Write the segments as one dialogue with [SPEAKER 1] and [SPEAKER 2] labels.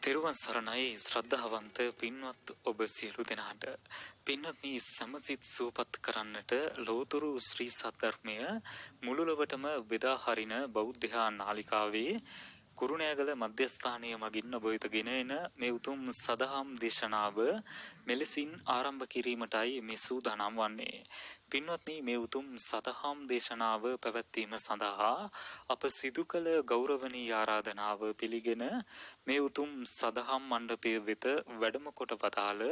[SPEAKER 1] තෙරුවන් සරණයි ශ්‍රද්ධාවන්ත පින්වත් ඔබ සියලු දෙනාට පින්වත්නි සමසිත සූපත් කරන්නට ලෝතුරු ශ්‍රී සද්ධර්මය මුළුලවටම බෙදා හරින බෞද්ධ නාලිකාවේ කුරුණෑගල මධ්‍යස්ථානය මගින් ඔබ වෙත ගෙන එන මේ උතුම් සදහම් දේශනාව මෙලෙසින් ආරම්භ කිරීමටයි මේ සූදානම් වන්නේ. පින්වත්නි මේ උතුම් සදහම් දේශනාව පැවැත්වීම සඳහා අප සිදු කළ ගෞරවනීය ආරාධනාව පිළිගෙන මේ උතුම් සදහම් මණ්ඩපය වෙත වැඩම කොට වදාළ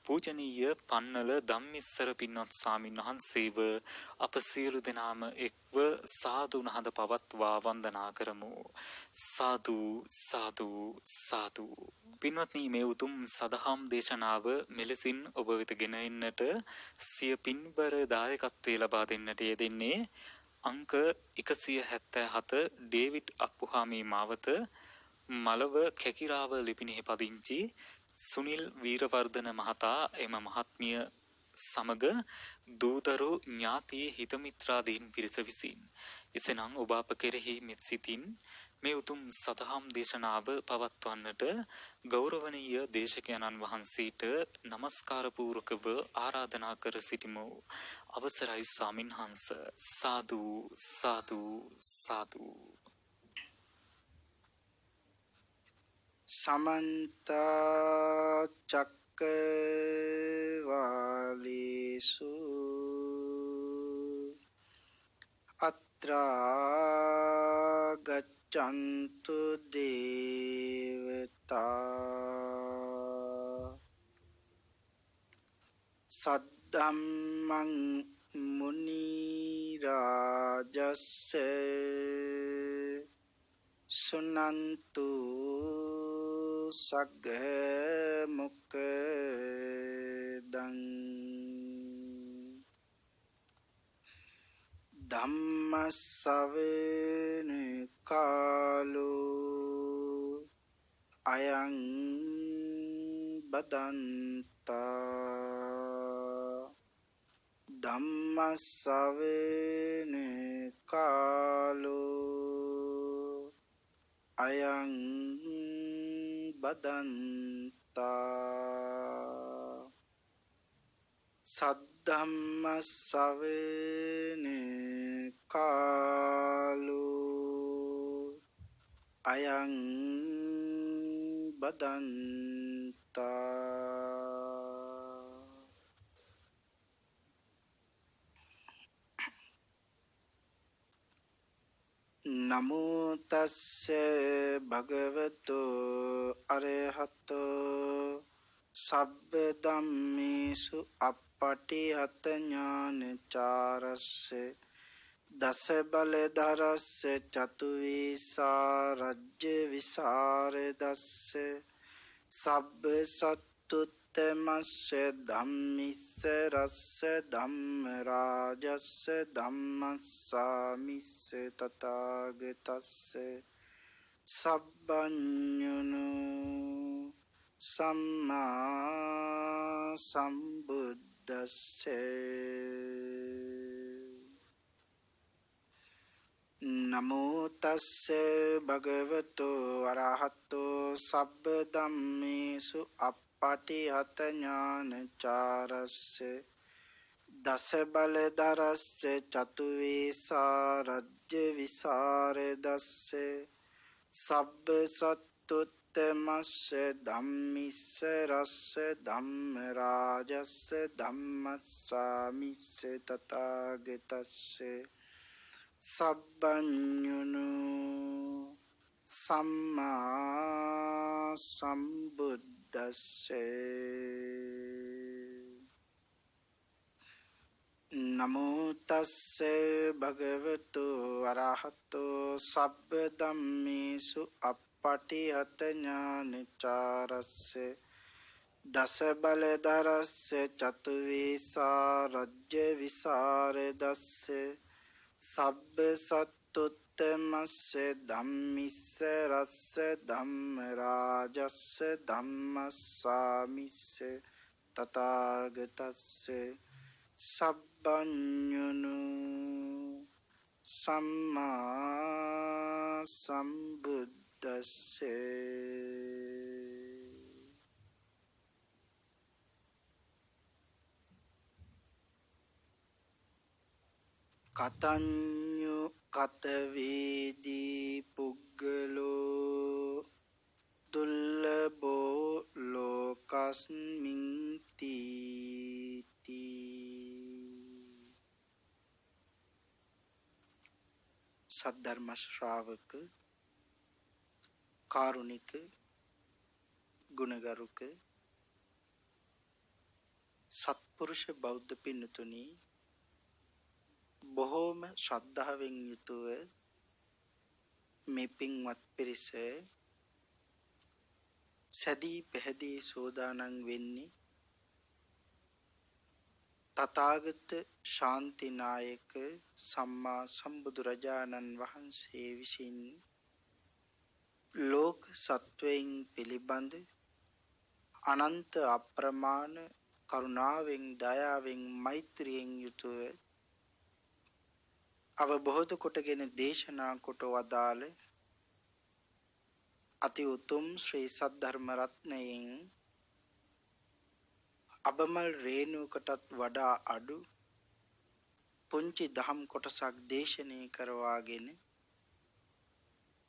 [SPEAKER 1] පූජනීය පන්නල ධම්මිස්සර පින්වත් ස්වාමින් වහන්සේව අප සියලු දෙනාම එක්ව සාදු නහද පවත්වා වන්දනා කරමු. සාදු සාදු සාදු. පින්වත්නි මේ උතුම් සදහම් දේශනාව මෙලෙසින් ඔබ වෙත ගෙන එන්නට සිය පින්බර දායකත්වයේ ලබා දෙන්නට යෙදෙන්නේ අංක 177 ඩේවිඩ් අප්පුහාමි මාවත මලව කැකිරාව ලිපිනෙහි පදිංචි සුනිල් වීරවර්ධන මහතා එම මහත්මිය සමග දූදරු ඥාති හිතමිත්‍රාදීන් පිරිස විසින් එසේනම් ඔබ අප කෙරෙහි මෙත් සිතින් මේ උතුම් සදහම් දේශනාව පවත්වන්නට ගෞරවනීය දේශකයන්න් වහන්සේට নমස්කාර පූර්වකව ආරාධනා කර සිටිමු. අවසරයි ස්වාමින් වහන්සේ. සාදු සාදු සාදු.
[SPEAKER 2] समन्त चक्रवालेषु अत्रा गच्छन्तु देवता सद्धम्मं मुनि राजस्य सुनन्तु सग्ग मुक्दं धम्म सवेन कालो अयं बदन्ता धम्म सवेन कालो अयं बदन्ता सद्धम्म सवेन कालो अयं बदन्ता नमो तस्से भगवतो अरहतो सब्ब धम्मेषु अपटिहत ज्ञानचारस्य दस बलधरस्य चतुर्विशारज्य विशारदस्य सब्ब सत्तुत्तमस्य धम्मिस्सरस्य धम्मराजस्य धम्मस्सामिस्य तथागतस्य सब्बञ्जुनो सम्मा सम्बुद्धस्य नमो तस्से भगवतो अरहतो सब्ब धम्मेषु अपटिहत ज्ञानचारस्य दस बलधरस्य चतुर्विशारज्य विशारदस्य सब्ब सत्तुत्तमस्य धम्मिस्सरस्य धम्मराजस्य धम्मस्सामिस्य तथागतस्य सब्बञ्जुनो सम्मा सम्बुद्धस्य नमो तस्से भगवतो अरहतो सब्ब धम्मेषु अपटिहत ज्ञानचारस्य दस बलधरस्य चतुर्विशारज्य विशारदस्य सब्ब सत्तुत्तमस्य धम्मिस्सरस्य धम्मराजस्य धम्मस्सामिस्य तथागतस्य सब्बञ्जुनो सम्मा सम्बुद्धस्य කතඤ්ඤු කත වේදී පුග්ගලෝ දුල්ලභෝ ලෝකස්මින් තීති. සද්ධර්ම ශ්‍රාවක කාරුණික ගුණගරුක සත්පුරුෂ බෞද්ධ පින්නතුනි, බොහෝම ශ්‍රද්ධාවෙන් යුතුව මේ පින්වත් පිරිස සැදී පැහැදී සෝදානම් වෙන්නේ තථාගත ශාන්තිනායක සම්මා සම්බුදුරජාණන් වහන්සේ විසින් ලෝක සත්වයන් පිළිබඳ අනන්ත අප්‍රමාණ කරුණාවෙන් දයාවෙන් මෛත්‍රියෙන් යුතුව අවබෝධ කොටගෙන දේශනා කොට වදාළ අති උතුම් ශ්‍රී සද්ධර්ම රත්නයෙන් අබමල් රේණුවකටත් වඩා අඩු පුංචි දහම් කොටසක් දේශනා කරවාගෙන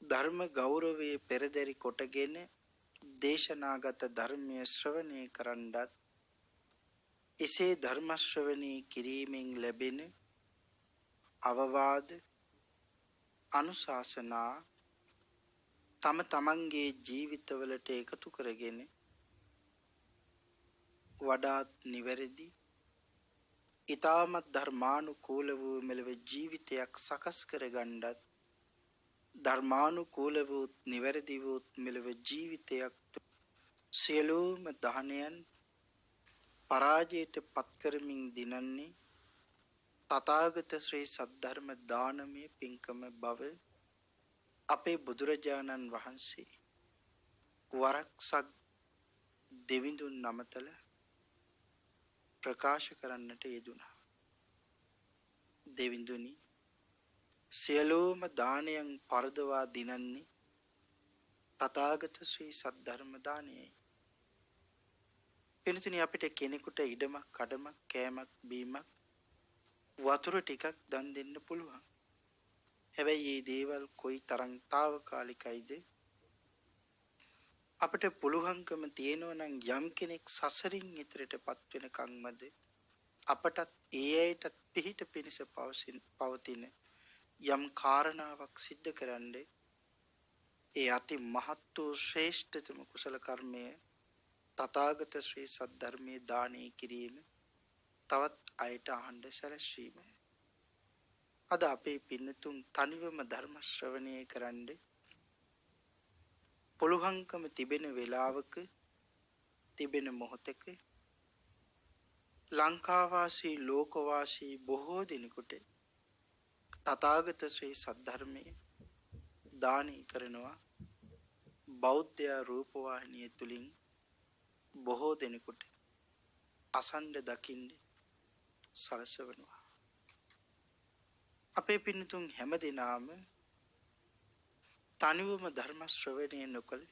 [SPEAKER 2] ධර්ම ගෞරවයේ පෙරදරි කොටගෙන දේශනාගත ධර්මය ශ්‍රවණය කරන්නත් එසේ ධර්ම ශ්‍රවණය කිරීමෙන් ලැබෙන අවවාද අනුශාසනා තම තමන්ගේ ජීවිතවලට එකතු කරගෙන වඩාත් නිවැරදි ඊ타මත් ධර්මානුකූල වූ මෙලව ජීවිතයක් සකස් කරගන්නත් ධර්මානුකූල වූ නිවැරදි වූ මෙලව ජීවිතයක් සියලුම දහනයන් පරාජයට පත් කරමින් දිනන්නේ තථාගත ශ්‍රී සද්ධර්ම දානමය පින්කම බව අපේ බුදුරජාණන් වහන්සේ වරක්සක් දෙවිඳුන් නමතල ප්‍රකාශ කරන්නට යෙදුණා. දෙවිඳුනි, සියලුම දානයන් පරදවා දිනන්නේ තථාගත ශ්‍රී සද්ධර්ම දානයයි. එනිතුනි අපිට කෙනෙකුට ඉඩමක් කඩමක් කෑමක් බීමක් වතුර ටිකක් දන් දෙන්න පුළුවන්. හැබැයි මේ දේවල් කොයි තරම් తాවකාලිකයිද? අපිට පුළුවන්කම තියෙනවා නම් යම් කෙනෙක් සසරින් ඈතරටපත් වෙනකන්මද අපටත් ඒ ඇයිටත් පිහිට පිණිස පවතින යම් කාරණාවක් සිද්ධ කරන්න ඒ අති මහත් වූ ශ්‍රේෂ්ඨතම කුසල කර්මය තථාගත ශ්‍රී සද්ධර්මයේ දානය කිරීම, තවත් අයට අහඬ සැලැස්වීම. අද අපේ පින්නතුන් තනිවම ධර්ම ශ්‍රවණය කරන්න පුළුවන්කම තිබෙන වේලාවක තිබෙන මොහොතක ලංකාවාසී ලෝකවාසී බොහෝ දෙනෙකුට තථාගත ශ්‍රී සද්ධර්මයේ දානය කරනවා. බෞද්ධ රූපවාහිනිය තුලින් බොහෝ දෙනෙකුට අසන්න දකින්න සලසවනවා. අපේ පින්නතුන් හැමදෙනාම තනිවම ධර්ම ශ්‍රවණය නොකළ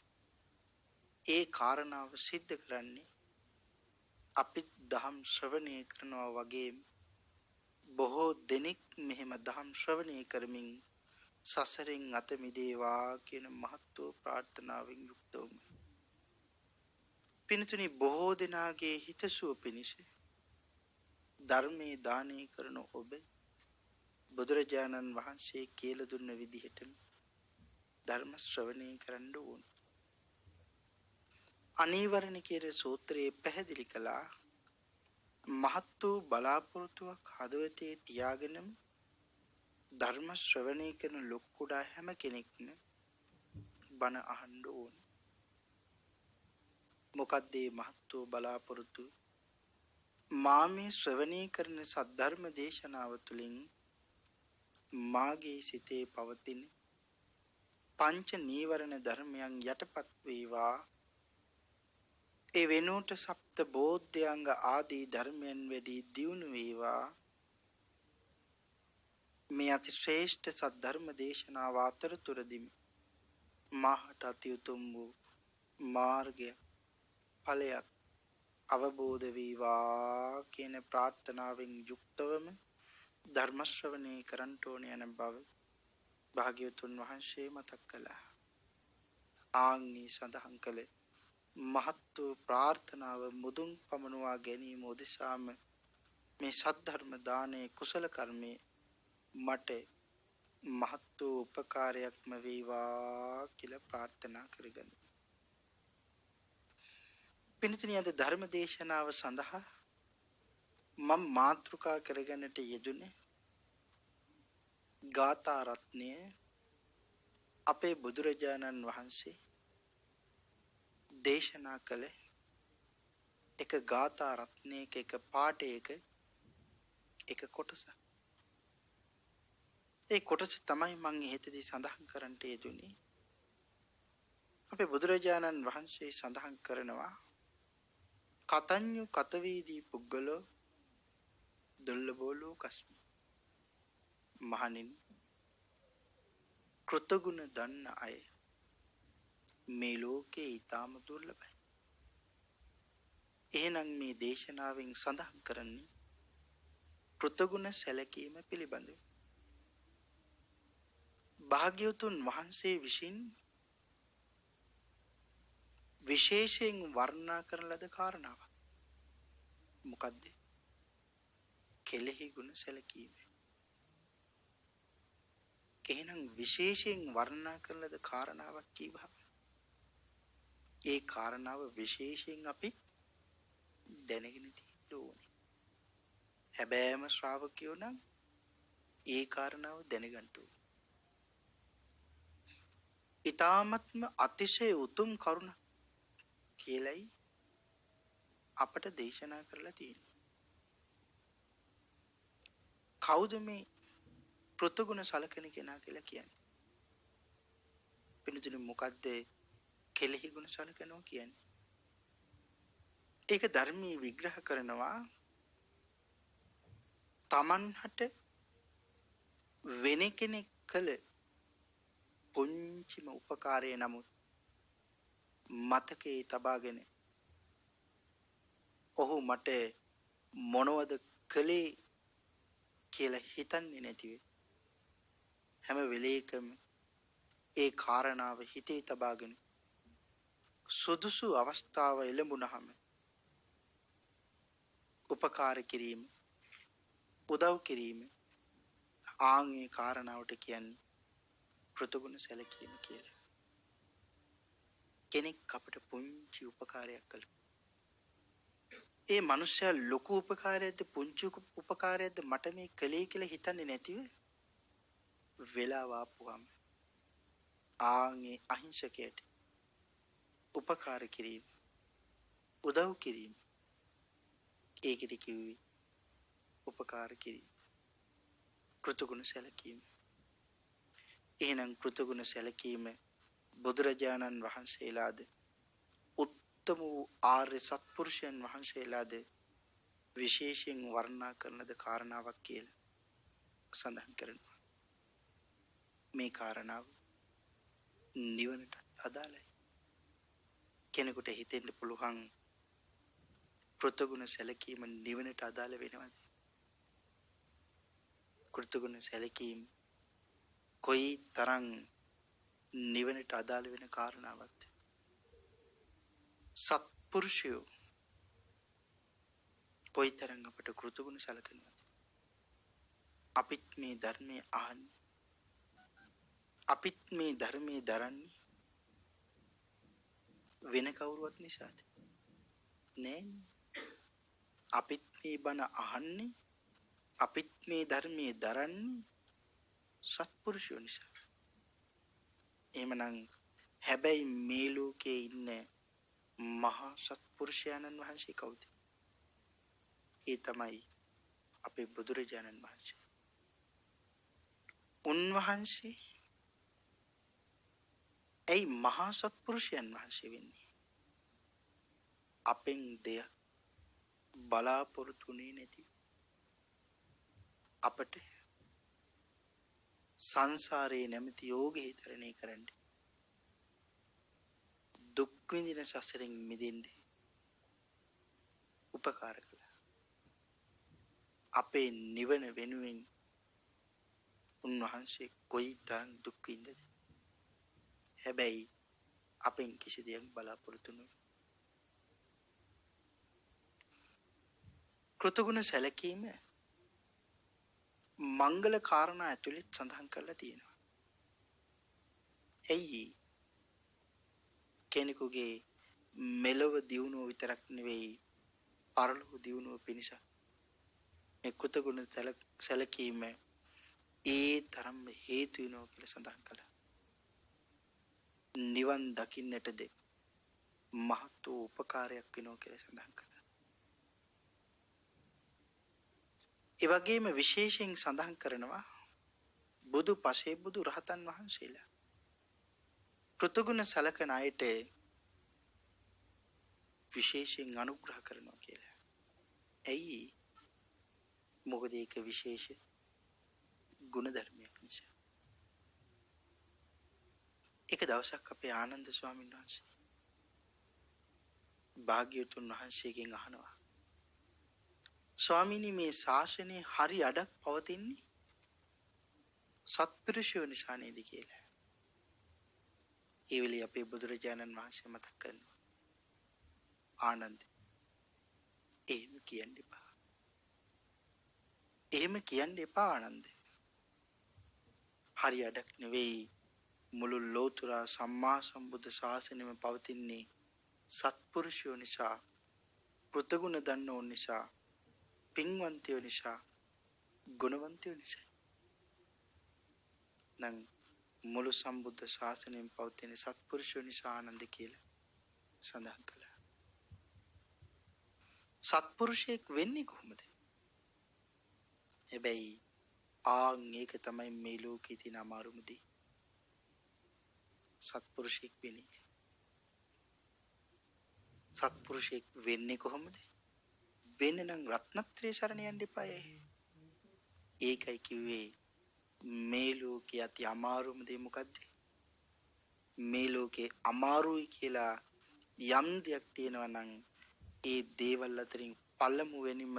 [SPEAKER 2] ඒ කාරණාව සිද්ධ කරන්නේ අපි ධම් ශ්‍රවණය කරනවා වගේම බොහෝ දෙනෙක් මෙහෙම ධම් ශ්‍රවණය කරමින් සසරෙන් අත මිදේවා කියන මහත් වූ ප්‍රාර්ථනාවෙන් යුක්තවම පින්තුනි, බොහෝ දෙනාගේ හිතසුව පිණිස ධර්මයේ දානය කරන ඔබ බුදුරජාණන් වහන්සේ කියලා දුන්න විදිහටම ධර්ම ශ්‍රවණය කරන්න ඕන. අනීවරණ කියන සූත්‍රයේ පැහැදිලි කළා මහත් වූ බලාපොරොත්තුවක් හදවතේ තියාගෙනම ධර්ම ශ්‍රවණය කරන ලොක්කුඩා හැම කෙනෙක්ම බණ අහන්න ඕන. මොකක්ද මේ මහත් වූ බලාපොරොත්තු? මා මේ ශ්‍රවණය කරන සද්ධර්ම දේශනාව තුළින් මාගේ සිතේ පවතින පංච නීවරණ ධර්මයන් යටපත් වේවා. ඒ වෙනුවට සප්ත බෝධ්‍යංග ආදී ධර්මයන් වැඩි දියුණු වේවා. මේ අති ශ්‍රේෂ්ඨ සද්ධර්ම දේශනාව අතරතුරදී මාහට අති උතුම් වූ මාර්ගය ඵලයක් අවබෝධ වේවා කියන ප්‍රාර්ථනාවෙන් යුක්තවම ධර්ම ශ්‍රවණේ කරන්ට ඕන යන බව භාග්‍යවතුන් වහන්සේ මතක් කළා. ආන්ගේ සඳහන් කළ මහත් වූ ප්‍රාර්ථනාව මුදුන් පමනුවා ගැනීම උදෙසාම මේ සද්ධර්ම දානයේ කුසල කර්මයේ මට මහත් වූ උපකාරයක්ම වේවා කියලා ප්‍රාර්ථනා කරගන්න. පින්තුනි, අද ධර්ම දේශනාව සඳහා මම මාතෘකා කරගන්නට යෙදුනේ ගාථා රත්නය. අපේ බුදුරජාණන් වහන්සේ දේශනා කළ එක ගාථා රත්නයක එක පාඨයක එක කොටස. ඒ කොටස තමයි මම ඉහෙතදී සඳහන් කරන්නට යෙදුනේ. අපේ බුදුරජාණන් වහන්සේ සඳහන් කරනවා කතඤ්ඤු කතවේදී පුද්ගලෝ දුර්ලභෝ ලෝකස්මි. මහණෙනි, කෘතගුණ දන්න අය මේ ලෝකේ ඊටාම දුර්ලභයි. එහෙනම් මේ දේශනාවෙන් සඳහන් කරන්නේ කෘතගුණ සැලකීම පිළිබඳව. භාග්‍යවතුන් වහන්සේ විසින් විශේෂයෙන් වර්ණනා කරන ලද කාරණාවක්. මොකද්ද? කෙලෙහි ගුණ සැලකීම. එහෙනම් විශේෂයෙන් වර්ණනා කරන ලද කාරණාවක් කියවහම ඒ කාරණාව විශේෂයෙන් අපි දැනගෙන තියෙන්න ඕනේ. හැබැයිම ශ්‍රාවකයෝ නම් ඒ කාරණාව දැනගන්න ඕනේ. ඊ타ත්ම අතිශය උතුම් කරුණ කියලයි අපට දේශනා කරලා තියෙන්නේ. කවුද මේ කෘතගුණ සලකන කෙනා කියලා කියන්නේ? පිළිතුරු මොකද්ද කෙලෙහි ගුණ සලකනවා කියන්නේ? ඒක ධර්මයේ විග්‍රහ කරනවා තමන්හට වෙන කෙනෙක් කළ පුංචිම උපකාරය නමුත් මතකයේ තබාගෙන ඔහු මට මොනවද කළේ කියලා හිතන්නේ නැතිව හැම වෙලේකම ඒ කාරණාව හිතේ තබාගෙන සුදුසු අවස්ථාව එළඹුණහම උපකාර කිරීම, උදව් කිරීම, ආන්ගේ කාරණාවට කියන්නේ කෘතගුණ සැලකීම කියලා. කෙනෙක් අපට පුංචි උපකාරයක් කළා. ඒ මනුස්සයා ලොකු උපකාරයක්ද පුංචි උපකාරයක්ද මට මේ කළේ කියලා හිතන්නේ නැතිව වෙලාව ආපුවම ආන්ගේ අහිංසකයට උපකාර කිරීම, උදව් කිරීම, ඒකට කිව්වේ උපකාර කිරීම, කෘතගුණ සැලකීම. එහෙනම් කෘතගුණ සැලකීම බුදුරජාණන් වහන්සේලාද උත්තම වූ ආර්ය සත්පුරුෂයන් වහන්සේලාද විශේෂයෙන් වර්ණනා කරනද කාරණාවක් කියලා සඳහන් කරනවා. මේ කාරණාව නිවනට අදාළයි. කෙනෙකුට හිතෙන්න පුළුවන් කෘතගුණ සැලකීම නිවනට අදාළ වෙනවද? කෘතගුණ සැලකීම කොයි තරම් නිවනට අදාළ වෙන කාරණාවක්ද? සත්පුරුෂයෝ කොයි තරම් අපට කෘතගුණ සැලකනවද? අපිත් මේ ධර්මයේ අහන්නේ, අපිත් මේ ධර්මයේ දරන්නේ වෙන කවුරුවත් නිසාද? නෑ. අපිත් මේ බණ අහන්නේ, අපිත් මේ ධර්මයේ දරන්නේ සත්පුරුෂයෝ නිසා. එහෙමනම් හැබැයි මේ ලෝකේ ඉන්න මහා සත්පුරුෂයන්න් වහන්සේ කවුද? ඒ තමයි අපේ බුදුරජාණන් වහන්සේ. උන්වහන්සේ ඇයි මහා සත්පුරුෂයන් වහන්සේ වෙන්නේ? අපෙන් දෙයක් බලාපොරොත්තුුනේ නැති අපට සංසාරයේ නැමැති යෝගේ තරණය කරන්න, දුක් විඳින සසරෙන් මිදෙන්න උපකාර කළා. අපේ නිවන වෙනුවෙන් උන්වහන්සේ කොයි තරම් දුක් විඳද. හැබැයි අපෙන් කිසි දෙයක් බලාපොරොත්තු නොවේ. කෘතගුණ සැලකීම මංගල කාරණා ඇතුළේ සඳහන් කරලා තියෙනවා. ඇයි කෙනෙකුගේ මෙලොව දියුණුව විතරක් නෙවෙයි පරලොව දියුණුව පිණිස මේ කෘතගුණ සැලකීම ඒ තරම්ම හේතු වෙනවා කියලා සඳහන් කළා. නිවන් දකින්නටද මහත් වූ උපකාරයක් වෙනවා කියලා සඳහන් කළා. ඒ වගේම විශේෂයෙන් සඳහන් කරනවා බුදු පසේ බුදු රහතන් වහන්සේලා කෘතගුණ සැලකන අයට විශේෂයෙන් අනුග්‍රහ කරනවා කියලා. ඇයි? මොකද ඒක විශේෂ ගුණ ධර්මයක් නිසා. එක දවසක් අපේ ආනන්ද ස්වාමීන් වහන්සේ භාග්‍යවතුන් වහන්සේගෙන් අහනවා, ස්වාමීනි මේ ශාසනයේ හරි අඩක් පවතින්නේ සත්පුරුෂයෝ නිසා නේද කියලා. ඒ වෙලේ අපේ බුදුරජාණන් වහන්සේ මතක් කරනවා, ආනන්ද එහෙම කියන්න එපා. එහෙම කියන්න එපා ආනන්ද. හරි අඩක් නෙවෙයි, මුළු ලෝතුරා සම්මා සම්බුද්ධ ශාසනයම පවතින්නේ සත්පුරුෂයෝ නිසා, කෘතගුණ දන්නෝ නිසා, පින්වන්තයෝ නිසා, ගුණවන්තයෝ නිසා. නම් මුළු සම්බුද්ධ ශාසනයෙන් පවතින සත්පුරුෂයෝ නිසා ආනන්ද කියලා සඳහන් කළා. සත්පුරුෂයෙක් වෙන්නේ කොහොමද? හැබැයි ඒක තමයි මේ ලෝකේ තියෙන අමාරුම දේ. සත්පුරුෂයෙක් වෙන එක. සත්පුරුෂයෙක් වෙන්නේ කොහොමද? වෙන්න නම් රත්නත්‍රේ සරණ යන්න එපායි. ඒකයි කිව්වේ මේ ලෝකේ අති අමාරුම දේ මොකද්ද? මේ ලෝකේ අමාරුයි කියලා යම් දෙයක් තියෙනවා නම් ඒ දේවල් අතරින් පළමුවෙනිම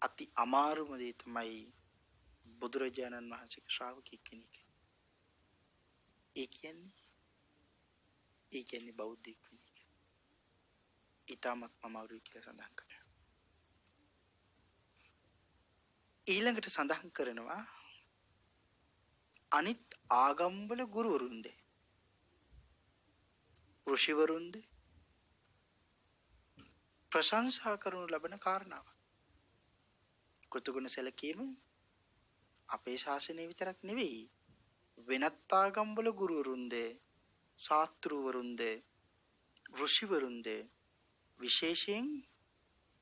[SPEAKER 2] අති අමාරුම දේ තමයි බුදුරජාණන් වහන්සේගේ ශ්‍රාවකෙක් කෙනෙක්. ඒ කියන්නේ බෞද්ධයෙක් වෙන එක. ඊටමත් අමාරුයි කියලා සඳහන් කරනවා. ඊළඟට සඳහන් කරනවා අනිත් ආගම්වල ගුරුවරුන්ද ඍෂිවරුන්ද ප්‍රශංසා කරනු ලබන කාරණාව. කෘතගුණ සැලකීම අපේ ශාසනය විතරක් නෙවෙයි, වෙනත් ආගම්වල ගුරුවරුන්ද ශාස්ත්‍රූවරුන්ද ඍෂිවරුන්ද විශේෂයෙන්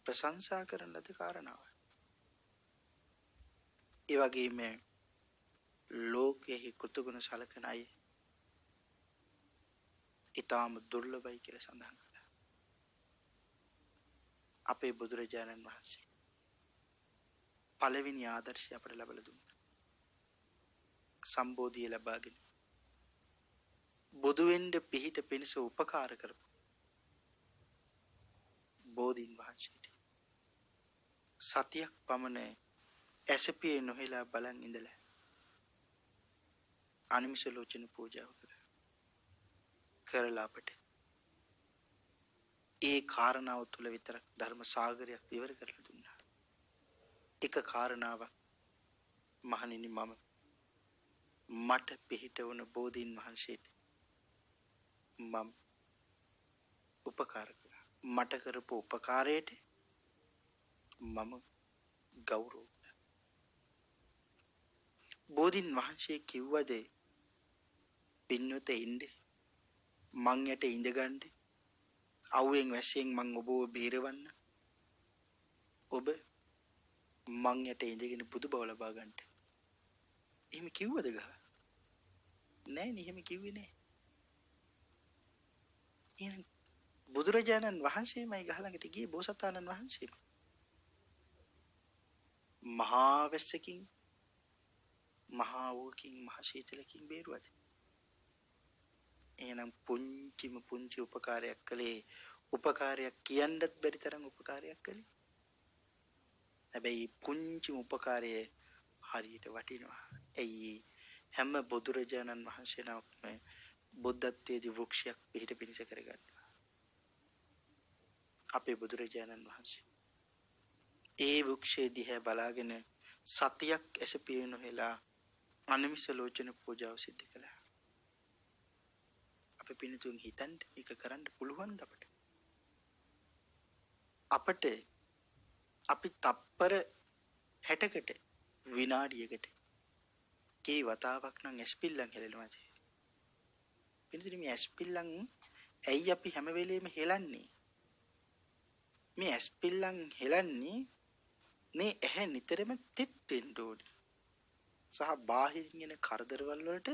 [SPEAKER 2] ප්‍රශංසා කරන ලද කාරණාව. ඒ වගේම ලෝකයේ කෘතගුණ සැලකන අය ඊටාම දුර්ලභයි කියලා සඳහන් කළා. අපේ බුදුරජාණන් වහන්සේ පළවෙනි ආදර්ශය අපට ලැබලා දුන්නා. සම්බෝධිය ලබාගෙන බුදු වෙන්න පිහිට පිණිස උපකාර කරපු බෝධීන් වහන්සේට සතියක් පමණ ඇසපියේ නොහෙලා බලන් ඉඳලා අනිමිෂ ලෝචන පූජාව කරලා අපට ඒ කාරණාව තුළ විතරක් ධර්ම සාගරයක් විවර කරලා දුන්නා. එක කාරණාවක් මහණෙනි, මට පිහිට වුණ බෝධීන් වහන්සේට මම උපකාර කළා. මට කරපු උපකාරයට මම ගෞරව කළා. බෝධීන් වහන්සේ කිව්වද පින්නොත ඉන්නේ මං යට ඉඳගන්න, අවුවෙන් වැස්සෙන් මං ඔබව බේරවන්න, ඔබ මං යට ඉඳගෙන බුදු බව ලබා ගන්නට. එහෙම කිව්වද ගහ? නෑනේ, එහෙම කිව්වේ නෑ. එහෙනම් බුදුරජාණන් වහන්සේමයි ගහ ළඟට ගියේ, බෝසතාණන් වහන්සේම. මහා වැස්සකින්, මහා වූකින්, මහා ශීතලකින් බේරුවද? එහෙනම් පුංචි උපකාරයක් කළේ, උපකාරයක් කියන්නත් බැරි තරම් උපකාරයක් කළේ. හැබැයි පුංචි උපකාරය හරියට වටිනවා. ඇයි හැම බුදුරජාණන් වහන්සේ නමක්ම බුද්ධත්වයේදී වෘක්ෂයක් පිහිට පිණිස කරගන්නවා. අපේ බුදුරජාණන් වහන්සේ ඒ වෘක්ෂයේ දිහා බලාගෙන සතියක් ඇසපියුණු වෙලා අනමිස ලෝචන පූජාව සිද්ධ කළා. අපි පින්තුන් හිතන්න මේක කරන්න පුළුවන්ද අපට? අපට අපි තප්පර 60කට විනාඩියකට කී වතාවක් නම් ඇස්පිල්ලම් හෙලනවාද? පින්තුනි මේ ඇස්පිල්ලම් ඇයි අපි හැම වෙලෙම හෙලන්නේ? මේ ඇස්පිල්ලම් හෙලන්නේ මේ ඇහැ නිතරම තෙත් වෙන්න ඕනේ. සහ බාහිරින් එන කරදරවල් වලට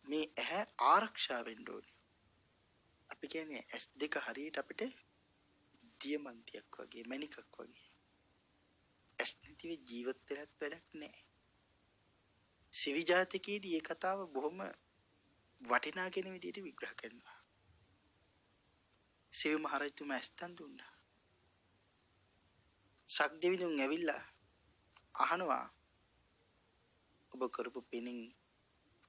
[SPEAKER 2] මේ ඇහැ ආරක්ෂා වෙන්න ඕනේ. අපි කියන්නේ ඇස් දෙක හරියට අපිට දියමන්තියක් වගේ මණිකක් වගේ. ඇස් නැතිව ජීවත් වෙලත් වැඩක් නැහැ. සිවි ජාතකයේදී මේ කතාව බොහොම වටිනා කෙන විදිහට විග්‍රහ කරනවා. සිව් මහරජතුමා ඇස්තන් දුන්නා. සක්දෙවිඳුන් ඇවිල්ලා අහනවා ඔබ කරපු පිනින්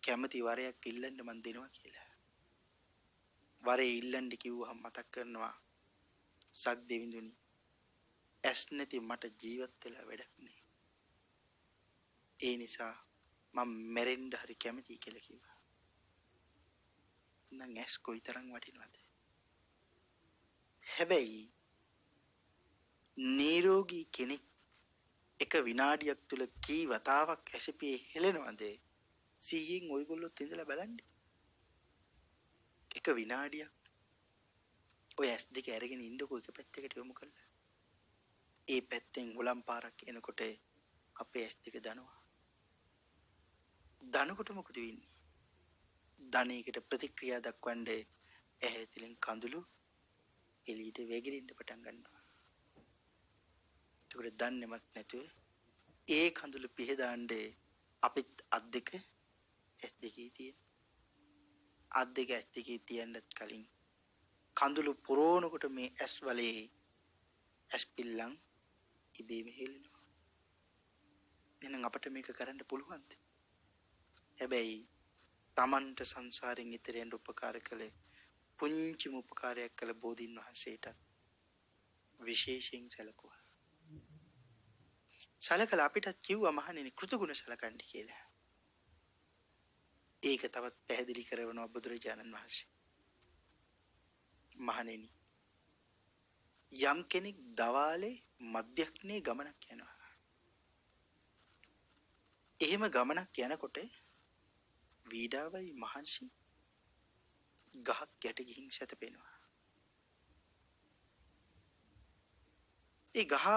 [SPEAKER 2] කැමති වරයක් ඉල්ලන්න මන් දෙනවා කියලා. වරේ ඉල්ලන්න කිව්වහම මතක් කරනවා සක්දෙවිඳුනි ඇස් නැති මට ජීවත් වෙලා වැඩක් නෑ. ඒ නිසා මම මැරෙන්න හරි කැමතියි කියලා කිව්වා. නම් ඇස් කොයිතරම් වටිනවද? හැබැයි නිරෝගී කෙනෙක් එක විනාඩියක් තුල කී වතාවක් ඇසපියේ හෙලනවද? සිහියෙන් ඔයගොල්ලොත් ඉඳලා බලන්න. එක විනාඩියක් ඔය ඇස් දෙක අරගෙන ඉන්නකෝ එක පැත්තකට යොමු කරලා. ඒ පැත්තෙන් හුලම් පාරක් එනකොට අපේ ඇස් දෙක දනවා. දනකොට මොකද වෙන්නේ? ධනයකට ප්‍රතික්‍රියා දක්වන්නේ ඇහැ තුලින් කඳුළු එළියට වැగిරෙන්න පටන් ගන්නවා. ඒකට දන්නේවත් නැතුව ඒ කඳුළු පිහදාන්නේ අපිත් අත් දෙක ඇස් දෙකේ තියෙන. අත් දෙක ඇස් දෙකේ තියන්නත් කලින් කඳුළු පුරවනකොට මේ ඇස් වලේ ඇස් පිල්ලම් ඉබේම හෙලෙනවා. එහෙනම් අපිට මේක කරන්න පුළුවන්ද? හැබැයි තමන්ට සංසාරයෙන් ඈතර යන්න උපකාර කළේ පුංචිම උපකාරයක් කළ බෝධීන් වහන්සේට විශේෂයෙන් සැලකුවා. සැලකලා අපිට කිව්වා මහණෙනි කෘතගුණ සැලකන්න කියලා. ඒක තවත් පැහැදිලි කරනවා බුදුරජාණන් වහන්සේ. මහණෙනි යම් කෙනෙක් දවාලේ මධ්‍යස්ථනේ ගමනක් යනවා. එහෙම ගමනක් යනකොට වීඩාවයි මහන්සි ගහක් යට ගිහින් සැතපෙනවා. ඒ ගහ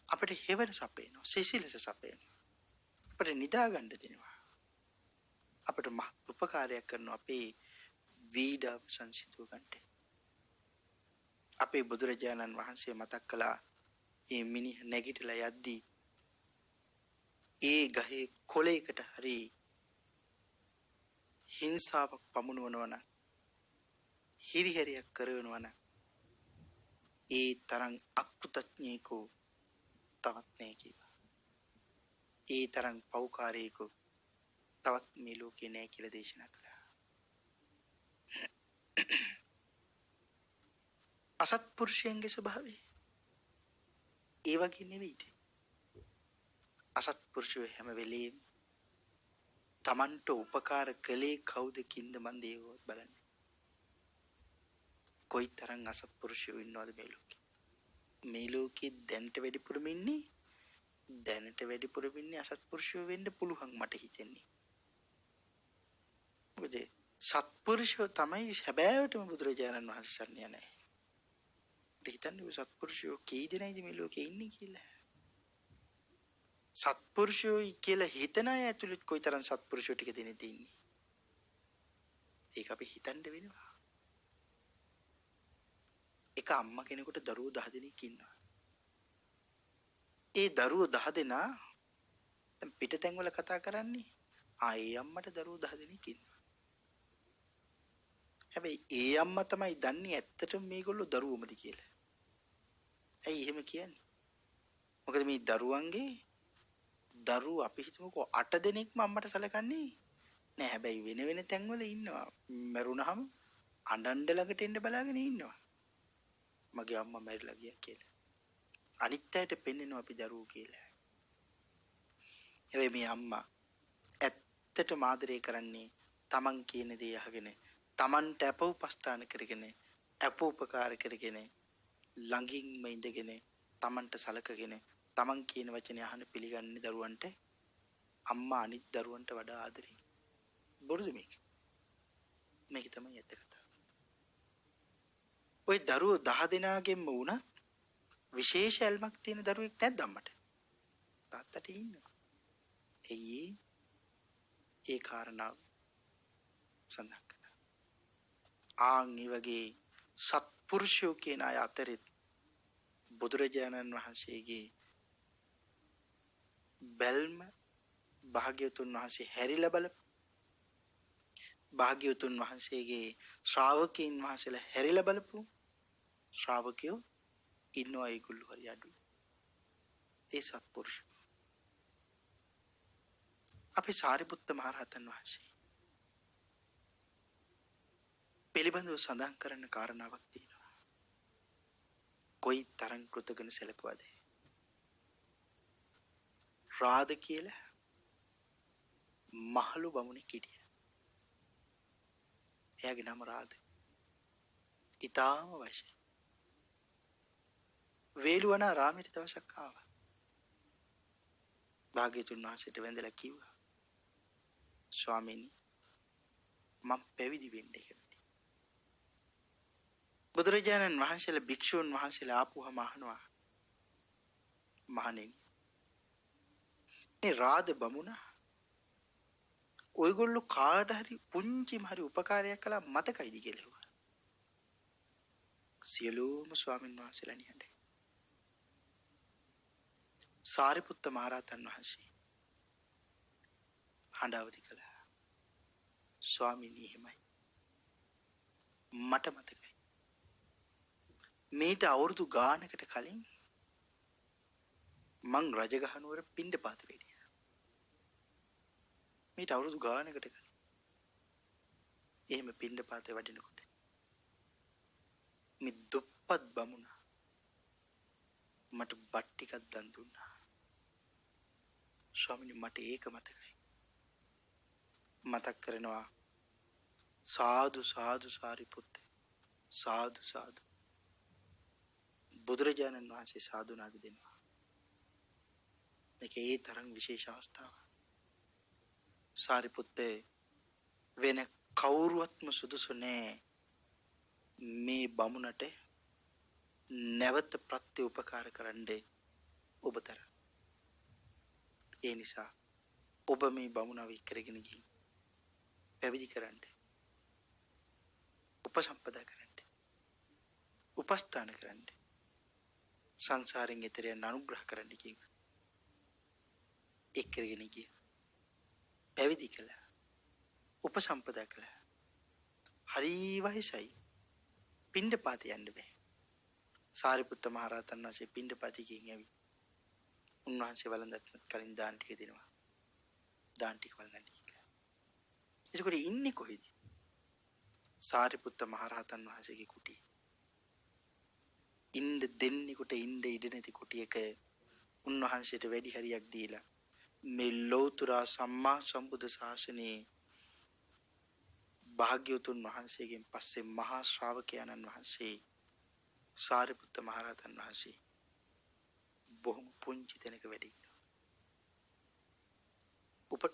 [SPEAKER 2] අපිට හේවන සපේනවා, සිසිලස සපේනවා. අපිට නිදා ගන්න දෙනවා. අපිට මහ උපකාරයක් කරනවා අපේ වීඩාව සංසිඳව ගන්නට. අපේ බුදුරජාණන් වහන්සේ මතක් කළා මේ මිනිහ නැගිටලා යද්දී ඒ ගහේ කොළයකට හරි හිංසාවක් පමුණවනවා නම් හිරිහැරයක් කරනවා නම් ඒ තරම් අකෘතඥයෙකු තවත් නැහැ කිව්වා. ඒ තරම් පෞකාරයෙකු තවත් මේ ලෝකේ නැහැ කියලා දේශනා කළා. අසත්පුරුෂයන්ගේ ස්වභාවය ඒ වගේ නෙවෙයිද? අසත්පුරුෂයෝ හැම වෙලෙම තමන්ට උපකාර කළේ කවුද කින්ද මන් දේවොත් බලන්න. කොයිතරම් අසත්පුරුෂයෝ ඉන්නවද මේ ලෝකේ? මේ ලෝකේ දැනට වැඩිපුරම ඉන්නේ අසත්පුරුෂයෝ වෙන්න පුළුවන් මට හිතෙන්නේ. මොකද සත්පුරුෂයෝ තමයි හැබෑවටම බුදුරජාණන් වහන්සේ සරණ යන්නේ. හිතන්නේ සත්පුරුෂයෝ කී දෙනෙයිද මේ ලෝකේ ඉන්නේ කියලා. සත්පුරුෂයෝ කියලා හිතන අය ඇතුළත් කොයිතරම් සත්පුරුෂයෝ ටික දෙනෙක් ඉන්නේ. ඒක අපි හිතන්න වෙනවා. එක අම්මා කෙනෙකුට දරුවෝ 10 දෙනෙක් ඉන්නවා. ඒ දරුවෝ 10 දෙනා දැන් පිටතෙන් වල කතා කරන්නේ ඒ අම්මට දරුවෝ 10 දෙනෙක් ඉන්නවා. හැබැයි ඒ අම්මා තමයි දන්නේ ඇත්තටම මේගොල්ලෝ දරුවෝමද කියලා. ඇයි එහෙම කියන්නේ? මොකද මේ දරුවන්ගේ දරුවෝ අපි හිතමුකෝ 8 දෙනෙක්ම අම්මට සලකන්නේ නෑ. හැබැයි වෙන වෙන තැන්වල ඉන්නවා. මරුණහම අඬන්න ළඟට එන්න බලාගෙන ඉන්නවා. මගේ අම්මා මැරිලා ගියා කියලා. අනිත් අයට පෙන්නනවා අපි දරුවෝ කියලා. හැබැයි මේ අම්මා ඇත්තටම ආදරය කරන්නේ තමන් කියන දේ අහගෙන, තමන්ට අප උපස්ථාන කරගෙන, අප උපකාර කරගෙන, ළඟින්ම ඉඳගෙන, තමන්ට සලකගෙන, තමන් කියන වචනේ අහන පිළිගන්නේ දරුවන්ට අම්මා අනිත් දරුවන්ට වඩා ආදරේ. බොරුද මේක? මේක තමයි ඇත්ත කතාව. ওই දරුවෝ 10 දෙනාගෙන්ම වුණා විශේෂ ඇල්මක් තියෙන දරුවෙක් නැද්ද අම්මට? තාත්තට ඉන්නවා. ඒ කාරණාව සඳහන් කරනවා. ආන්ගේ වගේ සත්පුරුෂයෝ කියන අය අතරේ බුදුරජාණන් වහන්සේගේ බැල්ම භාග්‍යවතුන් වහන්සේ හැරිලා බලපු, භාග්‍යවතුන් වහන්සේගේ ශ්‍රාවකයන් වහන්සේලා හැරිලා බලපු ශ්‍රාවකයෝ ඉන්නවා. ඒගොල්ලෝ හරි අඩුයි. ඒ සත්පුරුෂයෝ අපේ සාරිපුත්ත මහරහතන් වහන්සේ පිළිබඳව සඳහන් කරන කාරණාවක් තියෙනවා. කොයි තරම් කෘතගුණ සැලකුවද? රාද කියලා මහලු බමුණෙක් හිටියා. එයාගේ නම රාද. ඊටාම වශයෙන් වේළුවනා රාමයට දවසක් ආවා. භාග්‍යතුන් වහන්සේට වැඳලා කිව්වා, ස්වාමීනි මම පැවිදි වෙන්න කැමතියි. බුදුරජාණන් වහන්සේලා භික්ෂුන් වහන්සේලා ආපුවම අහනවා, මහණෙනි මේ රාද බමුණ ඔයගොල්ලෝ කාට හරි පුංචිම හරි උපකාරයක් කළා මතකයිද කියලා ඇහුවා. සියලුම ස්වාමීන් වහන්සේලා නිහඬයි. සාරිපුත්ත මහරහතන් වහන්සේ හඬවති කළා, ස්වාමීනි එහෙමයි, මට මතකයි. මේට අවුරුදු ගානකට කලින් මං රජගහනුවර පිණ්ඩපාත වෙඩියා. මේට අවුරුදු ගානකට කලින් එහෙම පිණ්ඩපාතේ වඩිනකොට මේ දුප්පත් බමුණ මට බත් ටිකක් දන් දුන්නා. ස්වාමීනි මට ඒක මතකයි. මතක් කරනවා, සාදු සාදු සාරිපුත්ත, සාදු සාදු. බුදුරජාණන් වහන්සේ සාදුනාද දෙනවා. මේක ඒ තරම් විශේෂ අවස්ථාවක්. සාරිපුත්තේ වෙන කවුරුවත්ම සුදුසු නෑ මේ බමුණට නැවත ප්‍රත්‍ය උපකාර කරන්න ඔබතර. ඒ නිසා ඔබ මේ බමුණව ඉක්කරගෙන ගිහින් පැවිදි කරන්න, උපසම්පදා කරන්න, උපස්ථාන කරන්න, සංසාරයෙන් එතෙර යන්න අනුග්‍රහ කරන්න කිව්වා. එක්කරගෙන ගියා. පැවිදි කළා. උපසම්පදා කළා. හරි වයසයි. පිණ්ඩපාත යන්න බෑ. සාරිපුත්ත මහරහතන් වහන්සේ පිණ්ඩපාතේ ගිහින් ඇවි. උන්වහන්සේ වළඳන්නත් කලින් දාන ටික දෙනවා. දාන ටික වළඳන්න කියලා. එතකොට ඉන්නේ කොහෙද? සාරිපුත්ත මහරහතන් වහන්සේගේ කුටියේ. ඉන්න දෙන්නෙකුට ඉන්න ඉඩ නැති කුටියක උන්වහන්සේට වැඩි හරියක් දීලා මේ ලෞතර සම්මා සම්බුද්ධ ශාසනයේ භාග්‍යවතුන් වහන්සේගෙන් පස්සේ මහා ශ්‍රාවකයන්න් වහන්සේ සාරිපුත්ත මහරහතන් වහන්සේ බොහොම පුංචි තැනක වැඩ ඉන්නවා.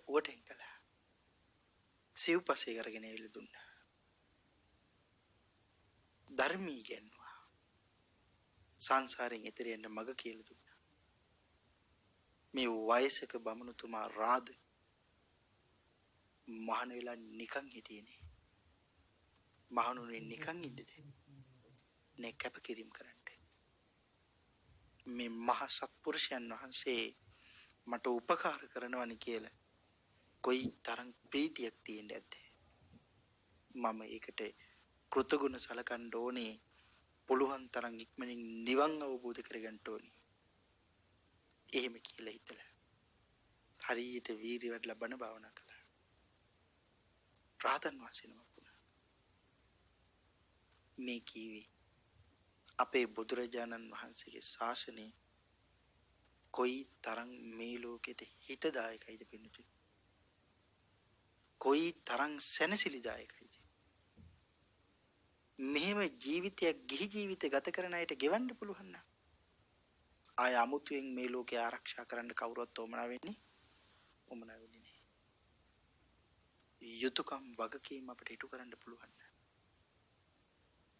[SPEAKER 2] උවටෙන් කළා. සිව්පසේ අරගෙන ඇවිල්ලා දුන්නා. ධර්මී ඉගෙනුවා. සංසාරයෙන් එතෙර යන්න මඟ කියලා දුන්නා. මේ වයසක බමුණුතුමා රාද මහාන වෙලා නිකන් හිටියේ නේ. මහණුනේ නිකන් ඉන්නද? නේ කැපකිරීම කරන්න. මේ මහා සත්පුරුෂයන් වහන්සේ මට උපකාර කරනවනි කියලා කොයි තරම් ප්‍රීතියක් තියෙන්නේ නැද්ද? මම ඒකට කෘතගුණ සලකන්න ඕනේ. පුළුවන් තරම් ඉක්මනින් නිවන් අවබෝධ කරගන්න ඕනි. එහෙම කියලා හිතලා හරියට වීරිය වඩලා බණ භාවනා කළා. රාතන් වහන්සේ නමක් වුණා. මේ කීවේ අපේ බුදුරජාණන් වහන්සේගේ ශාසනය කොයි තරම් මේ ලෝකෙට හිතදායකයිද පින්නතුනි. කොයි තරම් සැනසිලිදායකයිද. මෙහෙම ජීවිතයක් ගිහි ජීවිත ගත කරන අයට ගෙවන්න පුළුවන් නම් ආය අමුතුවෙන් මේ ලෝකේ ආරක්ෂා කරන්න කවුරුවත් උවමනා වෙන්නේ නැහැ. යුතුයකම් වගකීම් අපිට ඉටු කරන්න පුළුවන්.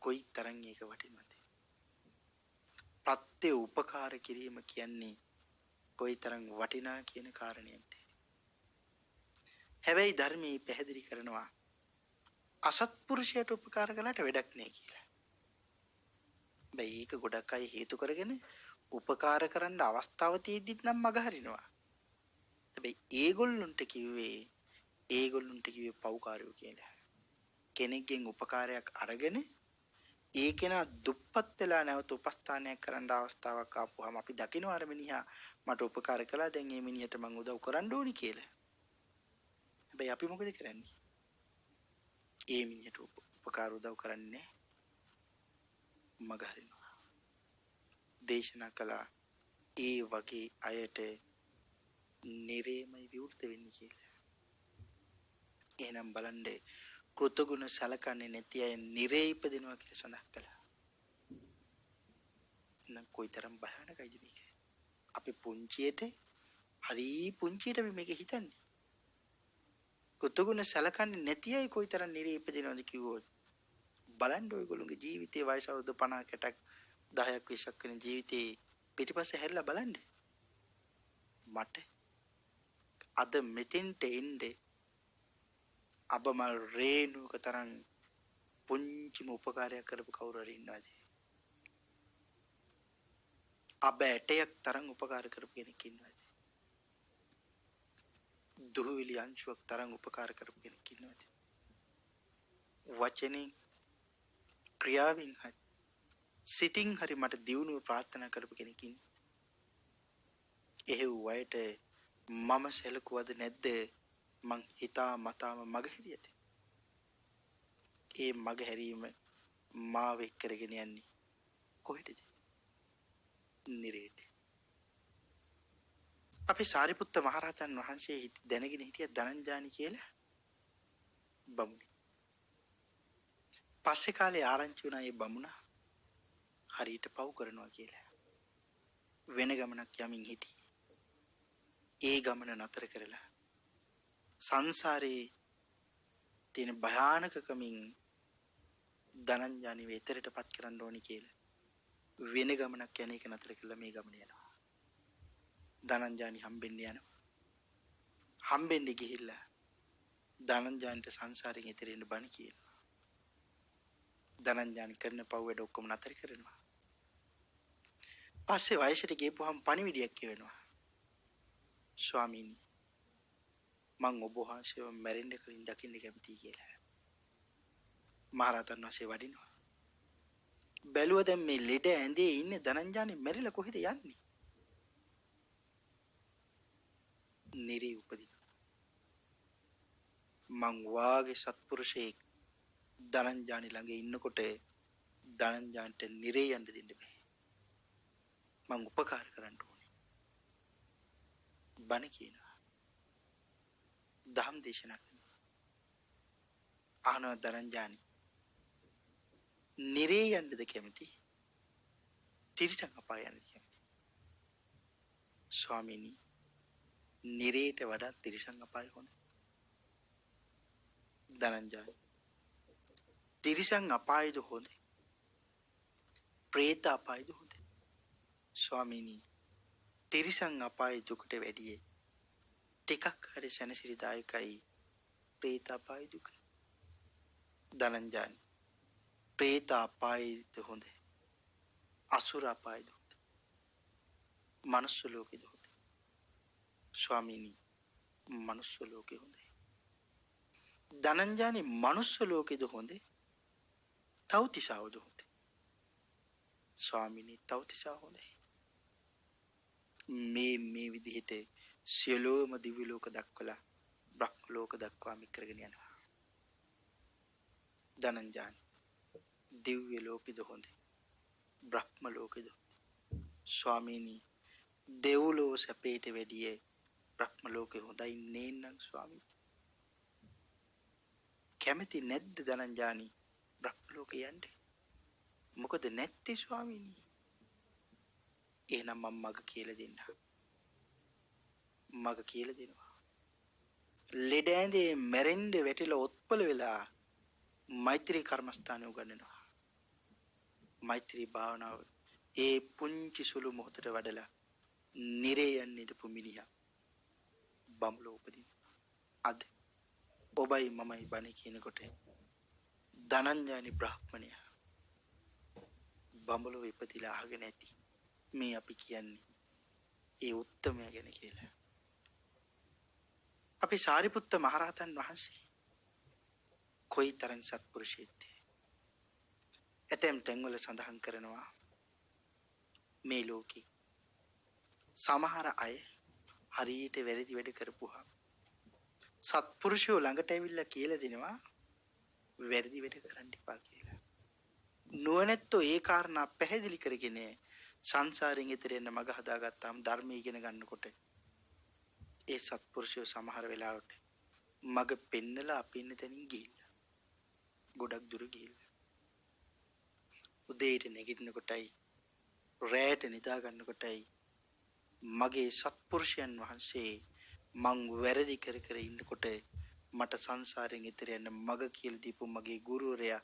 [SPEAKER 2] කොයි තරම් ඒක වටිනවද? ප්‍රත්‍ය උපකාර කිරීම කියන්නේ කොයි තරම් වටිනා කියන කාරණයට. හැබැයි ධර්මයේ පැහැදිලි කරනවා අසත්පුරුෂයට උපකාර කළාට වැඩක් නැහැ කියලා. හැබැයි ඒක ගොඩක් අය හේතු කරගෙන උපකාර කරන්න අවස්ථාව තියෙද්දිත් නම් මග හරිනවා. හැබැයි ඒගොල්ලන්ට කිව්වේ පව්කාරයෝ කියලා. කෙනෙක්ගෙන් උපකාරයක් අරගෙන ඒ කෙනා දුප්පත් වෙලා නැවත උපස්ථානයක් කරන්න අවස්ථාවක් ආපුවාම අපි දකිනවා අර මිනිහා මට උපකාර කළා දැන් මේ මිනිහට මං උදව් කරන්න ඕනි කියලා. හැබැයි අපි මොකද කරන්නේ? ඒ මිනිහට උපකාර උදව් කරන්නේ මග හරිනවා. දේශනා කළා ඒ වගේ අයට නිරේමයි විවෘත වෙන්නේ කියලා. එහෙනම් බලන්න කෘතගුණ සලකන්නේ නැති අය නිරේ ඉපදිනවා කියලා සඳහන් කළා. නම් කොයිතරම් භයානකයිද මේක? අපි පුංචියට අපි මේක හිතන්නේ. කෘතගුණ සලකන්නේ නැති අය කොයිතරම් නිරේ ඉපදිනවද කිව්වොත් බලන්න ඔයගොල්ලෝගේ ජීවිතයේ වයස අවුරුදු 50කට 10ක් 20ක් වෙන ජීවිතේ පිටිපස්සේ හැරිලා බලන්න. මට අද මෙතෙන්ට එන්නේ අබමල් රේණුක තරම් පුංචිම උපකාරයක් කරපු කවුරු හරි ඉන්නවද? අබ ඇටයක් තරම් උපකාර කරපු කෙනෙක් ඉන්නවද? දුහවිලි අංශුවක් තරම් උපකාර කරපු කෙනෙක් ඉන්නවද? වචනෙන් ක්‍රියාවෙන් හරි සිතින් හරි මට දියුණුව ප්‍රාර්ථනා කරපු කෙනෙක් ඉන්නේ. එහෙව් අයට මම සැලකුවද නැද්ද? මං හිතා මතාම මග හැරියද? ඒ මග හැරීම මාව එක්කරගෙන යන්නේ කොහෙටද? නිරේට. අපි සාරිපුත්ත මහරහතන් වහන්සේ දැනගෙන හිටිය ධනංජානි කියලා බමුණි. පස්සේ කාලේ ආරංචි වුණා මේ බමුණා හරියට පව් කරනවා කියලා. වෙන ගමනක් යමින් හිටියේ. ඒ ගමන නතර කරලා සංසාරේ තියෙන භයානකකමින් ධනංජානි වේතරටපත් කරන්න ඕනි කියලා වෙන ගමනක් යන එක නතර කළා මේ ගමන යනවා. ධනංජානි හම්බෙන්න යනවා. හම්බෙන්න ගිහිල්ලා ධනංජානිට සංසාරයෙන් එතෙරින්න බණ කියනවා. ධනංජානි කරන පව් වැඩ ඔක්කොම නතර කරනවා. පස්සේ වයසට ගියපුවාම පණිවිඩයක් කියවෙනවා. ස්වාමීනි මං ඔබ වහන්සේව මැරෙන්න කලින් දකින්න කැමතියි කියලා. මහරහතන් වහන්සේ වඩිනවා. බැලුවා දැන් මේ ලෙඩ ඇඳේ ඉන්නේ ධනංජානි මැරිලා කොහෙද යන්නේ? නිරේ උපදිනවා. මං වාගේ සත්පුරුෂයෙක් ධනංජානි ළඟ ඉන්නකොට ධනංජාන්ට නිරේ යන්න දෙන්න බෑ. මං උපකාර කරන්න ඕනේ. බණ කියනවා. දහම් දේශනා කරනවා. අහනවා ධනංජානි නිරේ යන්නද කැමති? තිරිසන් අපාය යන්නද කැමති? ස්වාමීනි නිරේට වඩා තිරිසන් අපාය හොඳයි. ධනංජානි තිරිසන් අපායද හොඳයි? ප්‍රේත අපායද හොඳයි? ස්වාමීනි තිරිසන් අපාය දුකට වැඩිය ටිකක් හරි සැනසිරිදායකයි ප්‍රේත අපාය දුක. ධනංජානි ප්‍රේත අපායද හොඳයි? අසුර අපායද හොඳයි? මනුස්ස ලෝකෙද හොඳයි? ස්වාමීනි මනුස්ස ලෝකෙ හොඳයි. ධනංජානි මනුස්ස ලෝකෙද හොඳයි? තව්තිසාවද හොඳයි? ස්වාමිනී තවතිසා හොඳයි. මේ විදිහට සියලෝම දිව්‍ය ලෝක දක්වලා බ්‍රහ්ම ලෝක දක්වාම කරගෙන යනවා. ධනංජානි දිව්‍ය ලෝකෙද හොඳයි බ්‍රහ්ම ලෝකෙද? ස්වාමීනි දෙව්ලෝ සැපේට වැඩිය බ්‍රහ්ම ලෝකේ හොඳයි නේනම් ස්වාමී. කැමති නැද්ද ධනංජානි බ්‍රහ්ම ලෝකේ යන්න? මොකද නැත්තේ ස්වාමීනි? එහෙනම් මම මග කියලා දෙන්න. මග කියලා දෙනවා. ලෙඩ ඇඳේ මැරෙන්න වැටිලා ඔත්පල වෙලා මෛත්‍රී කර්මස්ථානය උගන්වනවා. මෛත්‍රී භාවනාව ඒ පුංචි සුළු මොහොතට වඩලා නිරේ යන්නේ දපු මිනිහා බඹලෝ උපදින. අද ඔබයි මමයි බණ කියනකොට ධනංජානි බ්‍රාහ්මණයා බඹලෝ ඉපදිලා අහගෙන ඇති මේ අපි කියන්නේ ඒ උත්තමයා ගැන කියලා. අපි සාරිපුත්ත මහරහතන් වහන්සේ කොයි තරම් සත්පුරුෂයෙක්ද? ඇතැම් තැන්වල සඳහන් කරනවා මේ ලෝකේ සමහර අය හරියට වැරදි වැඩ කරපුවා සත්පුරුෂයෝ ළඟට ඇවිල්ලා කියලා දෙනවා වැරදි වැඩ කරන්න එපා කියලා. නුවණැත්තෝ ඒ කාරණා පැහැදිලි කරගෙන සංසාරයෙන් එතර යන්න මඟ හදාගත්තාම ධර්මය ඉගෙන ගන්නකොට ඒ සත්පුරුෂයෝ සමහර වෙලාවට මඟ පෙන්නලා අපි ඉන්න තැනින් ගිහිල්ලා ගොඩක් දුර ගිහිල්ලා උදේට නැගිටින කොටයි රැට නිදා ගන්න කොටයි මගේ සත්පුරුෂයන් වහන්සේ මං වැරදි කර කර ඉන්නකොට මට සංසාරයෙන් එතර යන්න මඟ කියලා දීපු මගේ ගුරුවරයා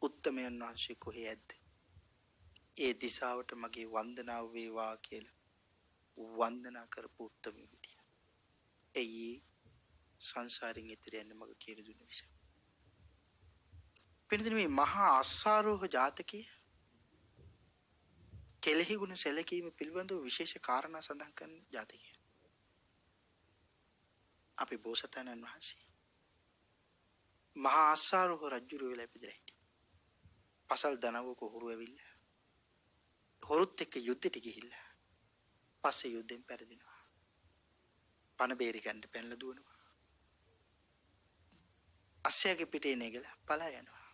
[SPEAKER 2] උත්තමයන් වහන්සේ කොහේ ඇද්ද? ඒ දිසාවට මගේ වන්දනාව වේවා කියලා වන්දනා කරපු උත්තමයෙක් හිටියා. එයි සංසාරයෙන් එතර යන්න මඟ කියලා දුන්න නිසා. පිළිදෙන මේ මහා අස්සාරෝහ ජාතකයේ කෙලෙහි ගුණ සැලකීම පිළිබඳව විශේෂ කාරණා සඳහන් කරන ජාතකය. අපි බෝසතාණන් වහන්සේ මහා අස්සාරෝහ රජුරු වෙලා ඉපදලා හිටියා. පසල් දනවක හොරු ඇවිල්ලා හොරුත් එක්ක යුද්ධෙට ගිහිල්ලා පස්සේ යුද්ධෙන් පෙරදිනවා. පණ බේරි ගන්න පැනලා දුවනවා. අස්සයාගේ පිටේ නැගලා පලා යනවා.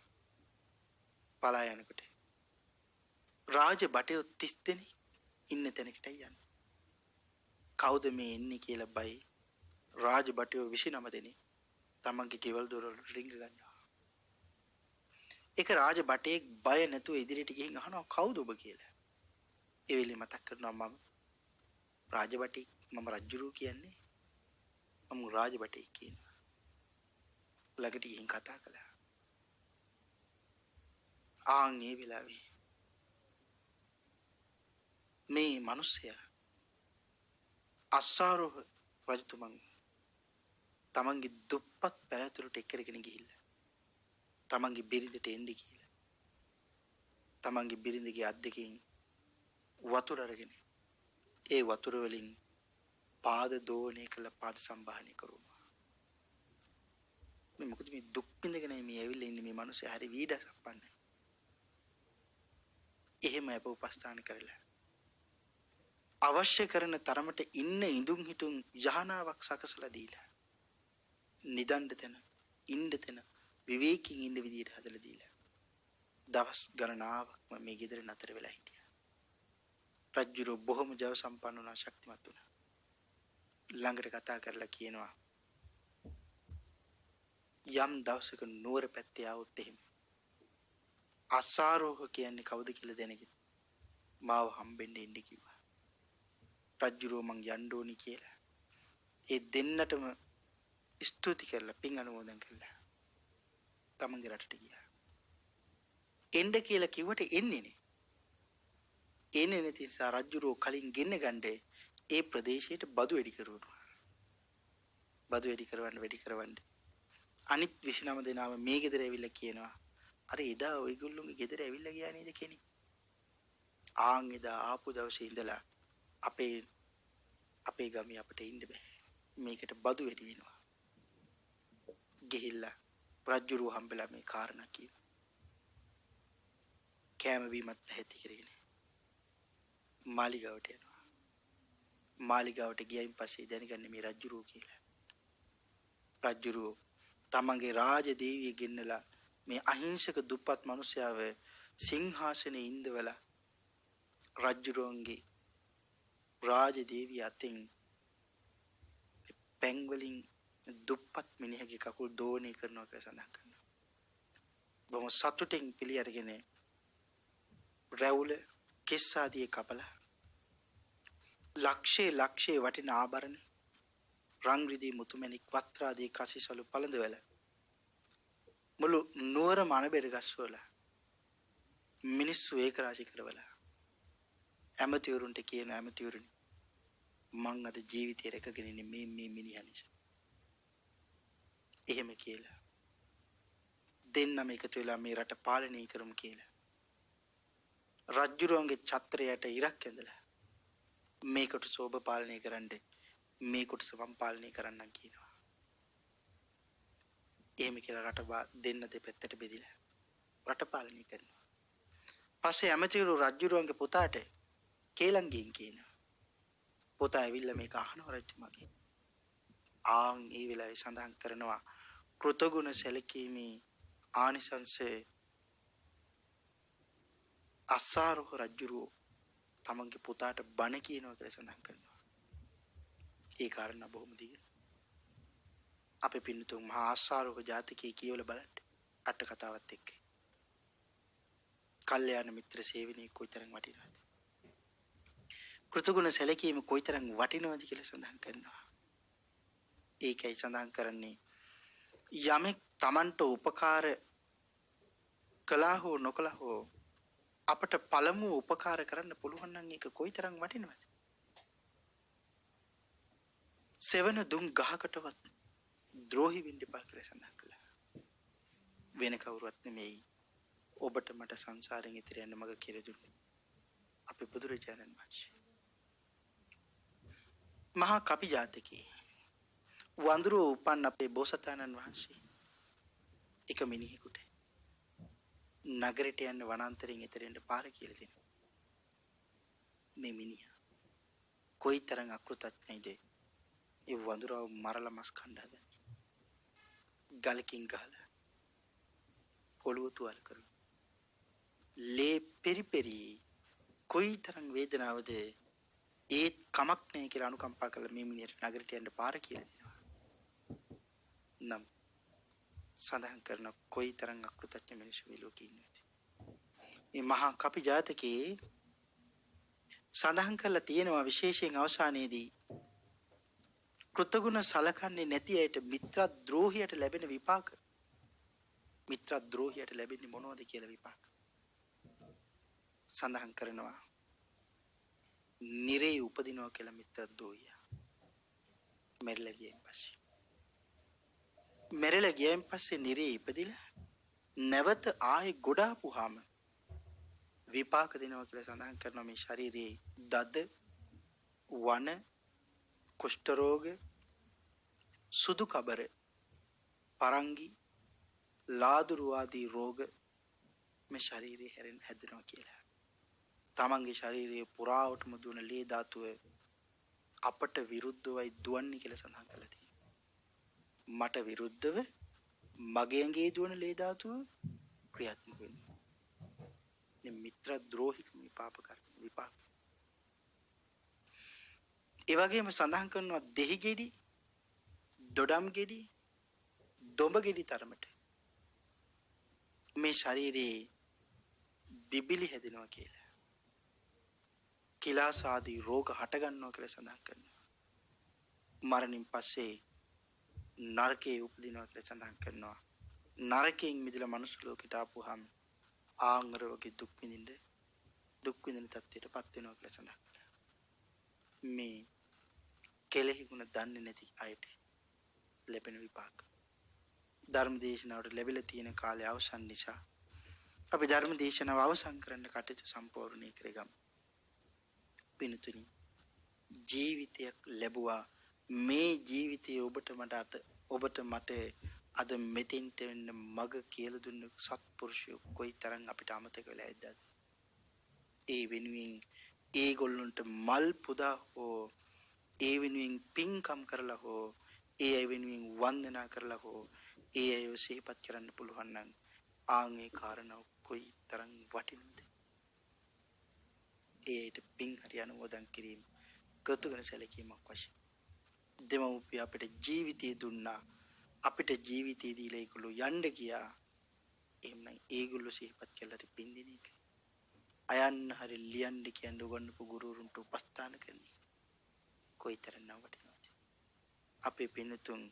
[SPEAKER 2] පලා යනකොට රාජ බටයෝ 30 දෙනෙක් ඉන්න තැනකට යන්නේ. කවුද මේ එන්නේ කියලා බයි රාජ බටයෝ 29 දෙනෙක් තමන්ගේ ගෙවල් දොරවල් රිංග ගන්නවා. ඒක රාජ බටයෙක් බය නැතුව ඉදිරියට ගිහින් අහනවා කවුද ඔබ කියලා. ඒ වෙලේ මතක් කරනවා මම රාජ බටෙක් මම රජුරු කියන්නේ මම රාජ බටෙක් කියනවා. ළඟට ගිහින් කතා කළා. ආන් ඒ වෙලාවේ මේ මිනිසයා අස්සාරෝහ රජතුමන් තමන්ගේ දුප්පත් පැලැතුරට එක්කරගෙන ගිහිල්ලා තමන්ගේ බිරිඳට එන්න කියලා තමන්ගේ බිරිඳගේ අත් දෙකෙන් වතුර අරගෙන ඒ වතුර වලින් පාද දෝණය කළ පාද සම්භාහනය කරුණා. මේ මොකද මේ දුක් විඳගෙන මේ ඇවිල්ලා ඉන්නේ මේ මිනිස්සු හරි වීඩසප්පන්නේ. එහෙම අප උපස්ථාන කරලා අවශ්‍ය කරන තරමට ඉන්න ඉඳුන් හිටුන් යහනාවක් සකසලා දීලා නිදන්න තැන ඉන්න තැන විවේකයෙන් ඉන්න විදියට හදලා දීලා දවස් ගණනාවක් මම මේ ගෙදර නතර වෙලා හිටියා. රජුරු බොහොම ජව සම්පන්න වුණා, ශක්තිමත් වුණා. ළඟට කතා කරලා කියනවා යම් දවසක නුවර පැත්තේ ආවොත් එහෙම අස්සාරෝහ කියන්නේ කවුද කියලා දැනගෙන මාව හම්බෙන්න එන්න කිව්වා. රජුරෝ මං යන්න ඕනි කියලා ඒ දෙන්නටම ස්තුති කරලා පින් අනුමෝදන් කළා. තමන්ගේ රටට ගියා. එන්න කියලා කිව්වට එන්නේ නේ. එන්නේ නැති නිසා රජුරෝ කලින් ගෙන්න ගන්නේ ඒ ප්‍රදේශයට බදු වැඩි කරුවා. බදු වැඩි කරවන්න අනිත් 29 දෙනාම මේ ගෙදර ඇවිල්ලා කියනවා අර එදා ඔයගොල්ලෝගේ ගෙදර ඇවිල්ලා ගියා නේද කෙනෙක්. ආන් එදා ආපු දවසේ ඉඳලා අපේ ගමේ අපිට ඉන්න බෑ. මේකට බදු වැඩි වෙනවා. ගිහිල්ලා රජුරු හම්බෙලා මේ කාරණා කිව්වා. කෑම බීමත් ඇති කරගෙන මාලිගාවට යනවා. මාලිගාවට ගියයින් පස්සේ දැනගන්නේ මේ රජුරෝ කියලා. රජුරෝ තමන්ගේ රාජදේවිය ගෙන්නලා මේ අහිංසක දුප්පත් මිනිසයාව සිංහාසනේ ඉඳවලා රජුරෝන්ගේ රාජදේවිය අතින් පැන් වලින් දුප්පත් මිනිහගේ කකුල් දෝණය කරනවා කියලා සඳහන් කරනවා. බොහොම සතුටින් පිළි අරගෙන රැවුල කෙස් ආදී කපලා ලක්ෂේ වටින ආභරණ රංග රිදී මුතුමැණික් වස්ත්‍ර ආදී කසිසලු පළඳවල මුළු නුවර මනබෙර ගස්වල මිනිස්සු ඒක රාශි කරවලා ඇමතිවරුන්ට කියන ඇමතිවරුනි මං අද ජීවිතේ රැකගෙන ඉන්නේ මේ මිනිහා නිසා. එහෙම කියලා දෙන්නම එකතු වෙලා මේ රට පාලනය කරමු කියලා රජුරුවන්ගේ ඡත්‍රයට ඉරක් ඇඳලා මේකට සෝබ පාලනය කරන්න මේකට සමම් පාලනය කරන්න කියනවා. එහෙම කියලා රට දෙන්න දෙපැත්තට බෙදිලා රට පාලනය කරනවා. පස්සේ ඇමතිවරු රජුරුවන්ගේ පුතාට කේලංගෙන් කියනවා. පුතා ඇවිල්ලා මේක අහනවා රජතුමාගෙන්. ආන් ඒ වෙලාවේ සඳහන් කරනවා කෘතගුණ සැලකීමේ ආනිසංසය අස්සාරෝහ රජුරෝ තමන්ගේ පුතාට බණ කියනවා කියලා සඳහන් කරනවා. ඒ කාරණා බොහොම දිග. අපේ පින්නතුන් මහා අස්සාරෝහ ජාතකයේ කියවල බලන්න අට කතාවත් එක්ක. කල්යාණ මිත්‍ර සේවනයේ කොයිතරම් වටිනවද? කෘතගුණ සැලකීම කොයිතරම් වටිනවද කියලා සඳහන් කරනවා. ඒකයි සඳහන් කරන්නේ යමෙක් Tamanට උපකාර කළා හෝ නොකළා හෝ අපට පළමුව උපකාර කරන්න පුළුවන් නම් ඒක කොයිතරම් වටිනවද? සෙවන දුම් ගහකටවත් ද්‍රෝහි වෙන්න එපා කියලා සඳහන් කළා. වෙන කවුරුවත් නෙමෙයි ඔබට මට සංසාරයෙන් ඉතිර යන්න මඟ කියලා දුන්නේ අපේ බුදුරජාණන් වහන්සේ. මහා කපි ජාතකයේ වඳුරෝ උපන් අපේ බෝසතාණන් වහන්සේ එක මිනිහෙකුට නගරයට යන්න වනාන්තරයෙන් එතරෙන්ට පාර කියලා දෙනවා. මේ මිනිහා කොයිතරම් අකෘතඥයිද? ඒ වඳුරව මරලා මස් කන්න හදන. ගලකින් ගහලා පොළොව තුවාල කරනවා. ලේ පෙරිපෙරි කොයිතරම් වේදනාවද? ඒත් කමක් නැහැ කියලා අනුකම්පා කළ මේ මිනිහට නගරයට යන්න පාර කියලා දෙනවා. නම් සඳහන් කරන කොයිතරම් අකෘතඥ මිනිස්සු මේ ලෝකේ ඉන්නවද? මේ මහා කපි ජාතකයේ සඳහන් කරලා තියෙනවා විශේෂයෙන් අවසානයේදී කෘතගුණ සලකන්නේ නැති අයට මිත්‍ර ද්‍රෝහියට ලැබෙන විපාක. මිත්‍ර ද්‍රෝහියට ලැබෙන්නේ මොනවද කියලා විපාක සඳහන් කරනවා. නිරේ උපදිනවා කියලා මිත්‍ර ද්‍රෝහියා මෙරළ ගියන් පස්සේ. මෙරළ ගියන් පස්සේ නිරේ ඉපදිලා නැවත ආයේ ගොඩාපුවාම විපාක දෙනවා කියලා සඳහන් කරනවා. මේ ශරීරයේ දද වන කුෂ්ඨ රෝග සුදු කබර පරංගි ලාදුරු ආදී රෝග මේ ශරීරයේ හැදෙනවා කියලා. තමන්ගේ ශරීරයේ පුරාවටම දුවන ලේ ධාතුව අපට විරුද්ධවයි දුවන්නේ කියලා සඳහන් කරලා තියෙනවා. මට විරුද්ධව මගේ ඇඟේ දුවන ලේ ධාතුව ක්‍රියාත්මක වෙනවා. මේ මිත්‍ර ද්‍රෝහික විපාක. ඒ වගේම සඳහන් කරනවා දෙහි ගෙඩි, දොඩම් ගෙඩි, දොඹ ගෙඩි තරමට මේ ශරීරයේ බිබිලි හැදෙනවා කියලා. කිලාස ආදී රෝග හට ගන්නවා කියලා සඳහන් කරනවා. මරණින් පස්සේ නරකයේ උපදිනවා කියලා සඳහන් කරනවා. නරකයෙන් මිදලා මනුස්ස ලෝකයට ආපුවාම ආංගරෝගේ දුක් විඳින තත්ත්වයටපත් වෙනවා කියලා සඳහන් කරනවා. මේ කෙලෙහි ගුණ දන්නේ නැති අයට ලැබෙන විපාක. ධර්ම දේශනාවට ලැබිලා තියෙන කාලය අවසන් නිසා අපි ධර්ම දේශනාව අවසන් කරන්න කටයුතු සම්පූර්ණ කරගමු. පින්තුනි, ජීවිතයක් ලැබුවා. මේ ජීවිතයේ ඔබට මට අද මෙතෙන්ට වෙන්න මග කියලා දුන්න සත්පුරුෂයෝ කොයිතරම් අපිට අමතක වෙලා ඇද්දද? ඒ වෙනුවෙන් ඒගොල්ලොන්ට මල් පුදා හෝ ඒ වෙනුවෙන් පින්කම් කරලා හෝ ඒ අය වෙනුවෙන් වන්දනා කරලා හෝ ඒ අයව සිහිපත් කරන්න පුළුවන් නම් ආන් ඒ කාරණාව කොයි තරම් වටිනවද? ඒට පින් හරි අනුමෝදන් කිරීම කතුගන සැලකීමක් වශයෙන් දෙමව්පිය අපිට ජීවිතය දුන්නා. අපිට ජීවිතය දීලා ඒගොල්ලෝ යන්න ගියා. එහෙනම් ඒගොල්ලෝ සිහිපත් කළාට පින් දෙන එක. අයන්න හරි ලියන්න කියන්නේ උගන්වපු ගුරුවරුන්ට උපස්ථාන කරන එක. කොයිතරම් වටිනවද? අපේ පින්තුන්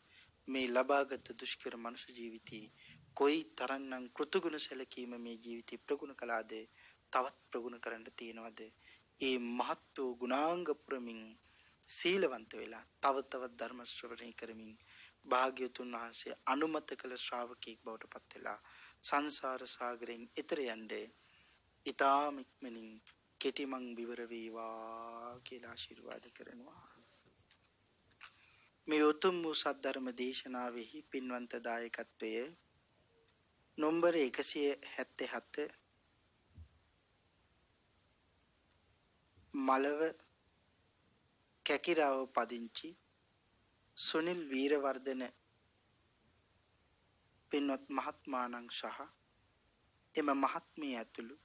[SPEAKER 2] මේ ලබාගත් දුෂ්කර මනුෂ්‍ය ජීවිතේ කොයි තරම්නම් කෘතගුණ සැලකීම මේ ජීවිතේ ප්‍රගුණ කළාද? තවත් ප්‍රගුණ කරන්න තියෙනවද? ඒ මහත් වූ ගුණාංග පුරමින් සීලවන්ත වෙලා තව තවත් ධර්ම ශ්‍රවණය කරමින් භාග්‍යවතුන් වහන්සේ අනුමත කළ ශ්‍රාවකෙක් බවට පත් වෙලා සංසාර සාගරයෙන් එතර යන්නේ ඊ타ම ඉක්මනින් කෙටිමන් විවර වේවා කියලා ආශිර්වාද කරනවා. මේ උතුම් වූ සද්ධර්ම දේශනාවෙහි පින්වන්ත දායකත්වය නම්බර 177 මලව කැකිරාව පදිංචි සුනිල් වීරවර්ධන පින්වත් මහත්මාණන් සහ එම මහත්මිය ඇතුළු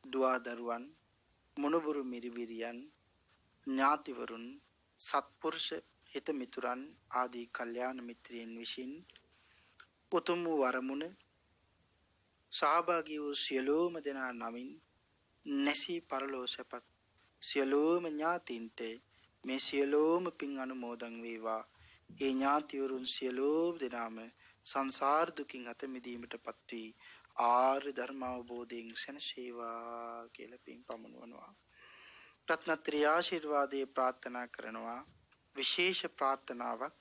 [SPEAKER 2] දුවා දරුවන් මොනුබුරු මිරිවිරියන් ඥාතිවරුන් සත්පුරුෂ හිත මිතුරන් ආදී කල්යාණ මිත්‍රයන් විසින් උතුම් වූ වරමුණ සහභාගී වූ සියලුම දෙනා නමින් නැසී පරලෝ සැපත් සියලුම ඥාතින්ට මේ සියලුම පින් අනුමෝදන් වේවා. ඒ ඥාතිවරුන් සියලුම දෙනාම සංසාර දුකින් අත මිදීමටපත් වී ආර්ය ධර්ම අවබෝධයෙන් සැනසේවා කියලා පින් පමුණවනවා. රත්නත්‍රි ආශිර්වාදයේ ප්‍රාර්ථනා කරනවා. විශේෂ ප්‍රාර්ථනාවක්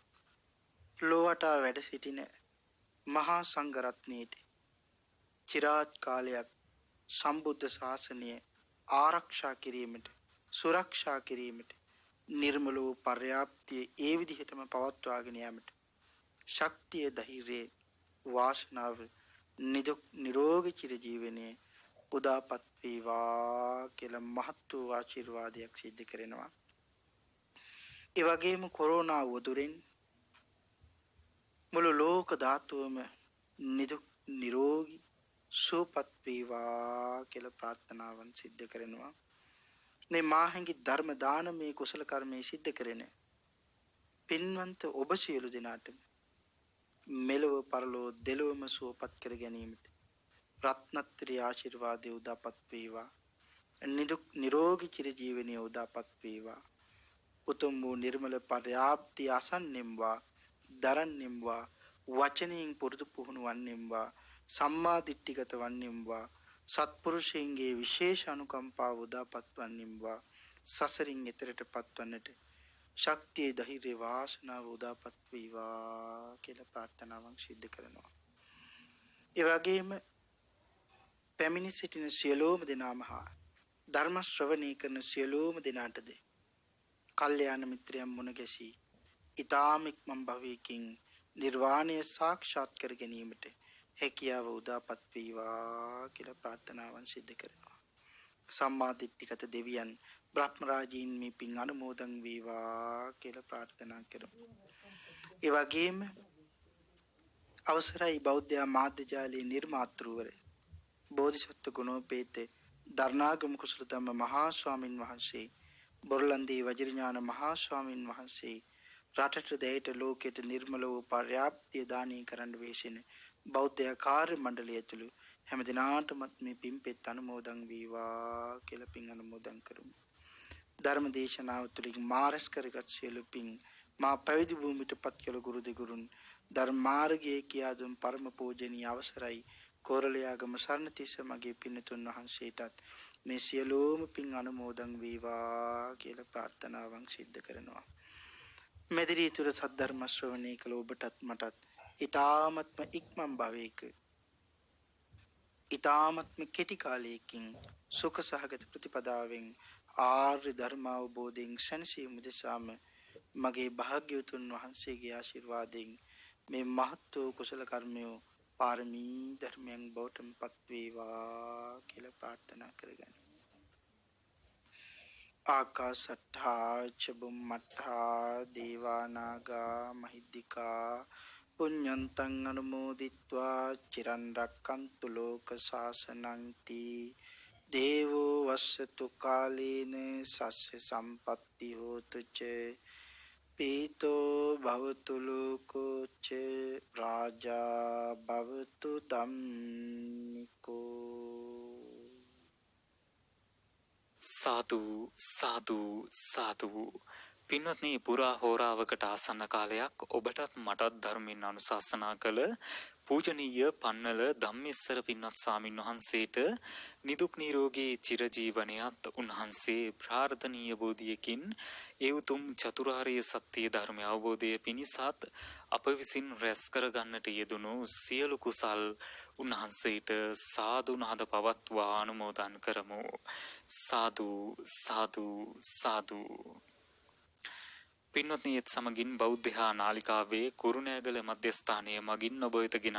[SPEAKER 2] ලෝවටා වැඩ සිටින මහා සංඝ රත්නයේට චිරාත් කාලයක් සම්බුද්ධ ශාසනය ආරක්ෂා කිරීමට සුරක්ෂා කිරීමට නිර්මල වූ පර්යාප්තිය ඒ විදිහටම පවත්වාගෙන යාමට ශක්තිය ධෛර්යය වාසනාව නිදුක් නිරෝගී චිර ජීවනයේ උදාපත් වේවා කියලා මහත් වූ ආශිර්වාදයක් සිද්ධ කරනවා. ඒ වගේම කොරෝනා වදුරෙන් මුළු ලෝක ධාතුවම නිදුක් නිරෝගී සුවපත් වේවා කියලා ප්‍රාර්ථනාවන් සිද්ධ කරනවා. මේ මාහිඟි ධර්ම දානමේ කුසල කර්මයේ සිද්ධ කරන පින්වන්ත ඔබ සියලු දෙනාට මෙලොව පරලොව දෙලොවම සුවපත් කර ගැනීමට රත්නත්‍රි ආශිර්වාදයේ උදාපත් වේවා. නිදුක් නිරෝගී චිර ජීවනයේ උදාපත් වේවා. උතුම් වූ නිර්මල පර්යාප්තිය අසන්නෙම්වා දරන්නෙම්වා වචනයෙන් පුරුදු පුහුණු වන්නෙම්වා සම්මා දිට්ඨිගත වන්නෙම්වා සත්පුරුෂයන්ගේ විශේෂ අනුකම්පාව උදාපත් වන්නෙම්වා සසරින් එතරටපත් වන්නට ශක්තිය ධෛර්ය වාසනාව උදාපත් වේවා කියලා ප්‍රාර්ථනාවන් සිද්ධ කරනවා. ඒ වගේම පැමිණි සිටින සියලුම දෙනාම හා ධර්ම ශ්‍රවණය කරන සියලුම දෙනාටද කල්යාණ මිත්‍රයන් මුණ ගැසී ඊ타ම ඉක්මන් භවයකින් නිර්වාණය සාක්ෂාත් කර ගැනීමට හැකියාව උදාපත් වේවා කියලා ප්‍රාර්ථනාවන් සිද්ධ කරනවා. සම්මා දිට්ඨිගත දෙවියන් බ්‍රහ්ම රාජීන් මේ පින් අනුමෝදන් වේවා කියලා ප්‍රාර්ථනා කරමු. ඒ වගේම අවසරයි බෞද්ධ මාධ්‍ය ජාලයේ නිර්මාතෘවර බෝධිසත්ව ගුණෝපේත දර්ණාගම කුසල ධම්ම මහා ස්වාමින් වහන්සේ බොරලන්දී වජිරඥාන මහා ස්වාමින් වහන්සේ රටට දෙයට ලෝකයට නිර්මල වූ පර්යාප්තිය දානී කරන්න වේශින බෞද්ධ කාර්ය මණ්ඩලය ඇතුළු හැම දිනාටම මේ පින්පෙත් අනුමෝදන් වේවා කියලා පින් අනුමෝදන් කරමු. ධර්ම දේශනාව තුළින් මාරස් කරගත් සියලු පින් මා පැවිදි භූමියටපත් කළ ගුරු දෙගුරුන් ධර්ම මාර්ගයේ කියා දුන් පරම පූජනීය අවසරයි කෝරළයාගම සරණතිස්ස මගේ පින්තුන් වහන්සේටත් මේ සියලුම පින් අනුමෝදන් වේවා කියලා ප්‍රාර්ථනාවන් සිද්ධ කරනවා. මෙදිරි තුර සද්ධර්ම ශ්‍රවණය කළ ඔබටත් මටත් ඊ타මත්ම ඉක්මන් භවයක ඊ타මත්ම කෙටි කාලයකින් සුඛ සහගත ප්‍රතිපදාවෙන් ආර්ය ධර්ම අවබෝධයෙන් සැනසීම උදෙසාම මගේ භාග්‍යවතුන් වහන්සේගේ ආශිර්වාදයෙන් මේ මහත් වූ කුසල කර්මය පාරමී ධර්මයන් බවටම පත් වේවා කියලා ප්‍රාර්ථනා කරගන්න. ආකාසට්ඨා ච බුම්මට්ඨා දේවානාගා මහිද්దికා පුඤ්ඤන්තං අනුමෝදිත්වා චිරන් රැක්කන්තු ලෝක සාසනං තී දේවෝ වස්සතු කාලේන සස්්‍ය සම්පත්ති හෝතු ච පීතෝ භවතු ලෝකෝ ච රාජා භවතු ධම්මිකෝ.
[SPEAKER 1] සාදු සාදු සාදු. පින්වත්නි, පුරා හෝරාවකට ආසන්න කාලයක් ඔබටත් මටත් ධර්මයෙන් අනුශාසනා කළ පූජනීය පන්නල ධම්මෙස්සර පින්වත් ස්වාමින් වහන්සේට නිදුක් නිරෝගී චිරජීවනයත් උන්වහන්සේ ප්‍රාර්ථනීය බෝධියකින් ඒ උතුම් චතුරාර්ය සත්‍ය ධර්ම අවබෝධය පිණිසත් අප විසින් රැස් කරගන්නට යෙදුණු සියලු කුසල් උන්වහන්සේට සාදු නාද පවත්වා අනුමෝදන් කරමු. සාදු සාදු සාදු. පින්වත්නි, ඒත් සමගින් බෞද්ධ නාලිකාවේ කුරුණෑගල මධ්‍යස්ථානයේ මගින් ඔබ වෙතගෙන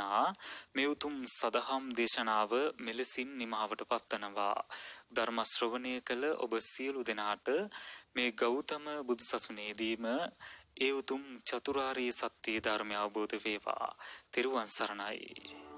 [SPEAKER 1] මේ උතුම් සදහම් දේශනාව මෙලෙසින් නිමාවට පත්වනවා. ධර්ම ශ්‍රවණය කළ ඔබ සියලු දෙනාට මේ ගෞතම බුදුසසුනේදීම ඒ උතුම් චතුරාර්ය සත්‍ය ධර්මය අවබෝධ වේවා. තෙරුවන් සරණයි.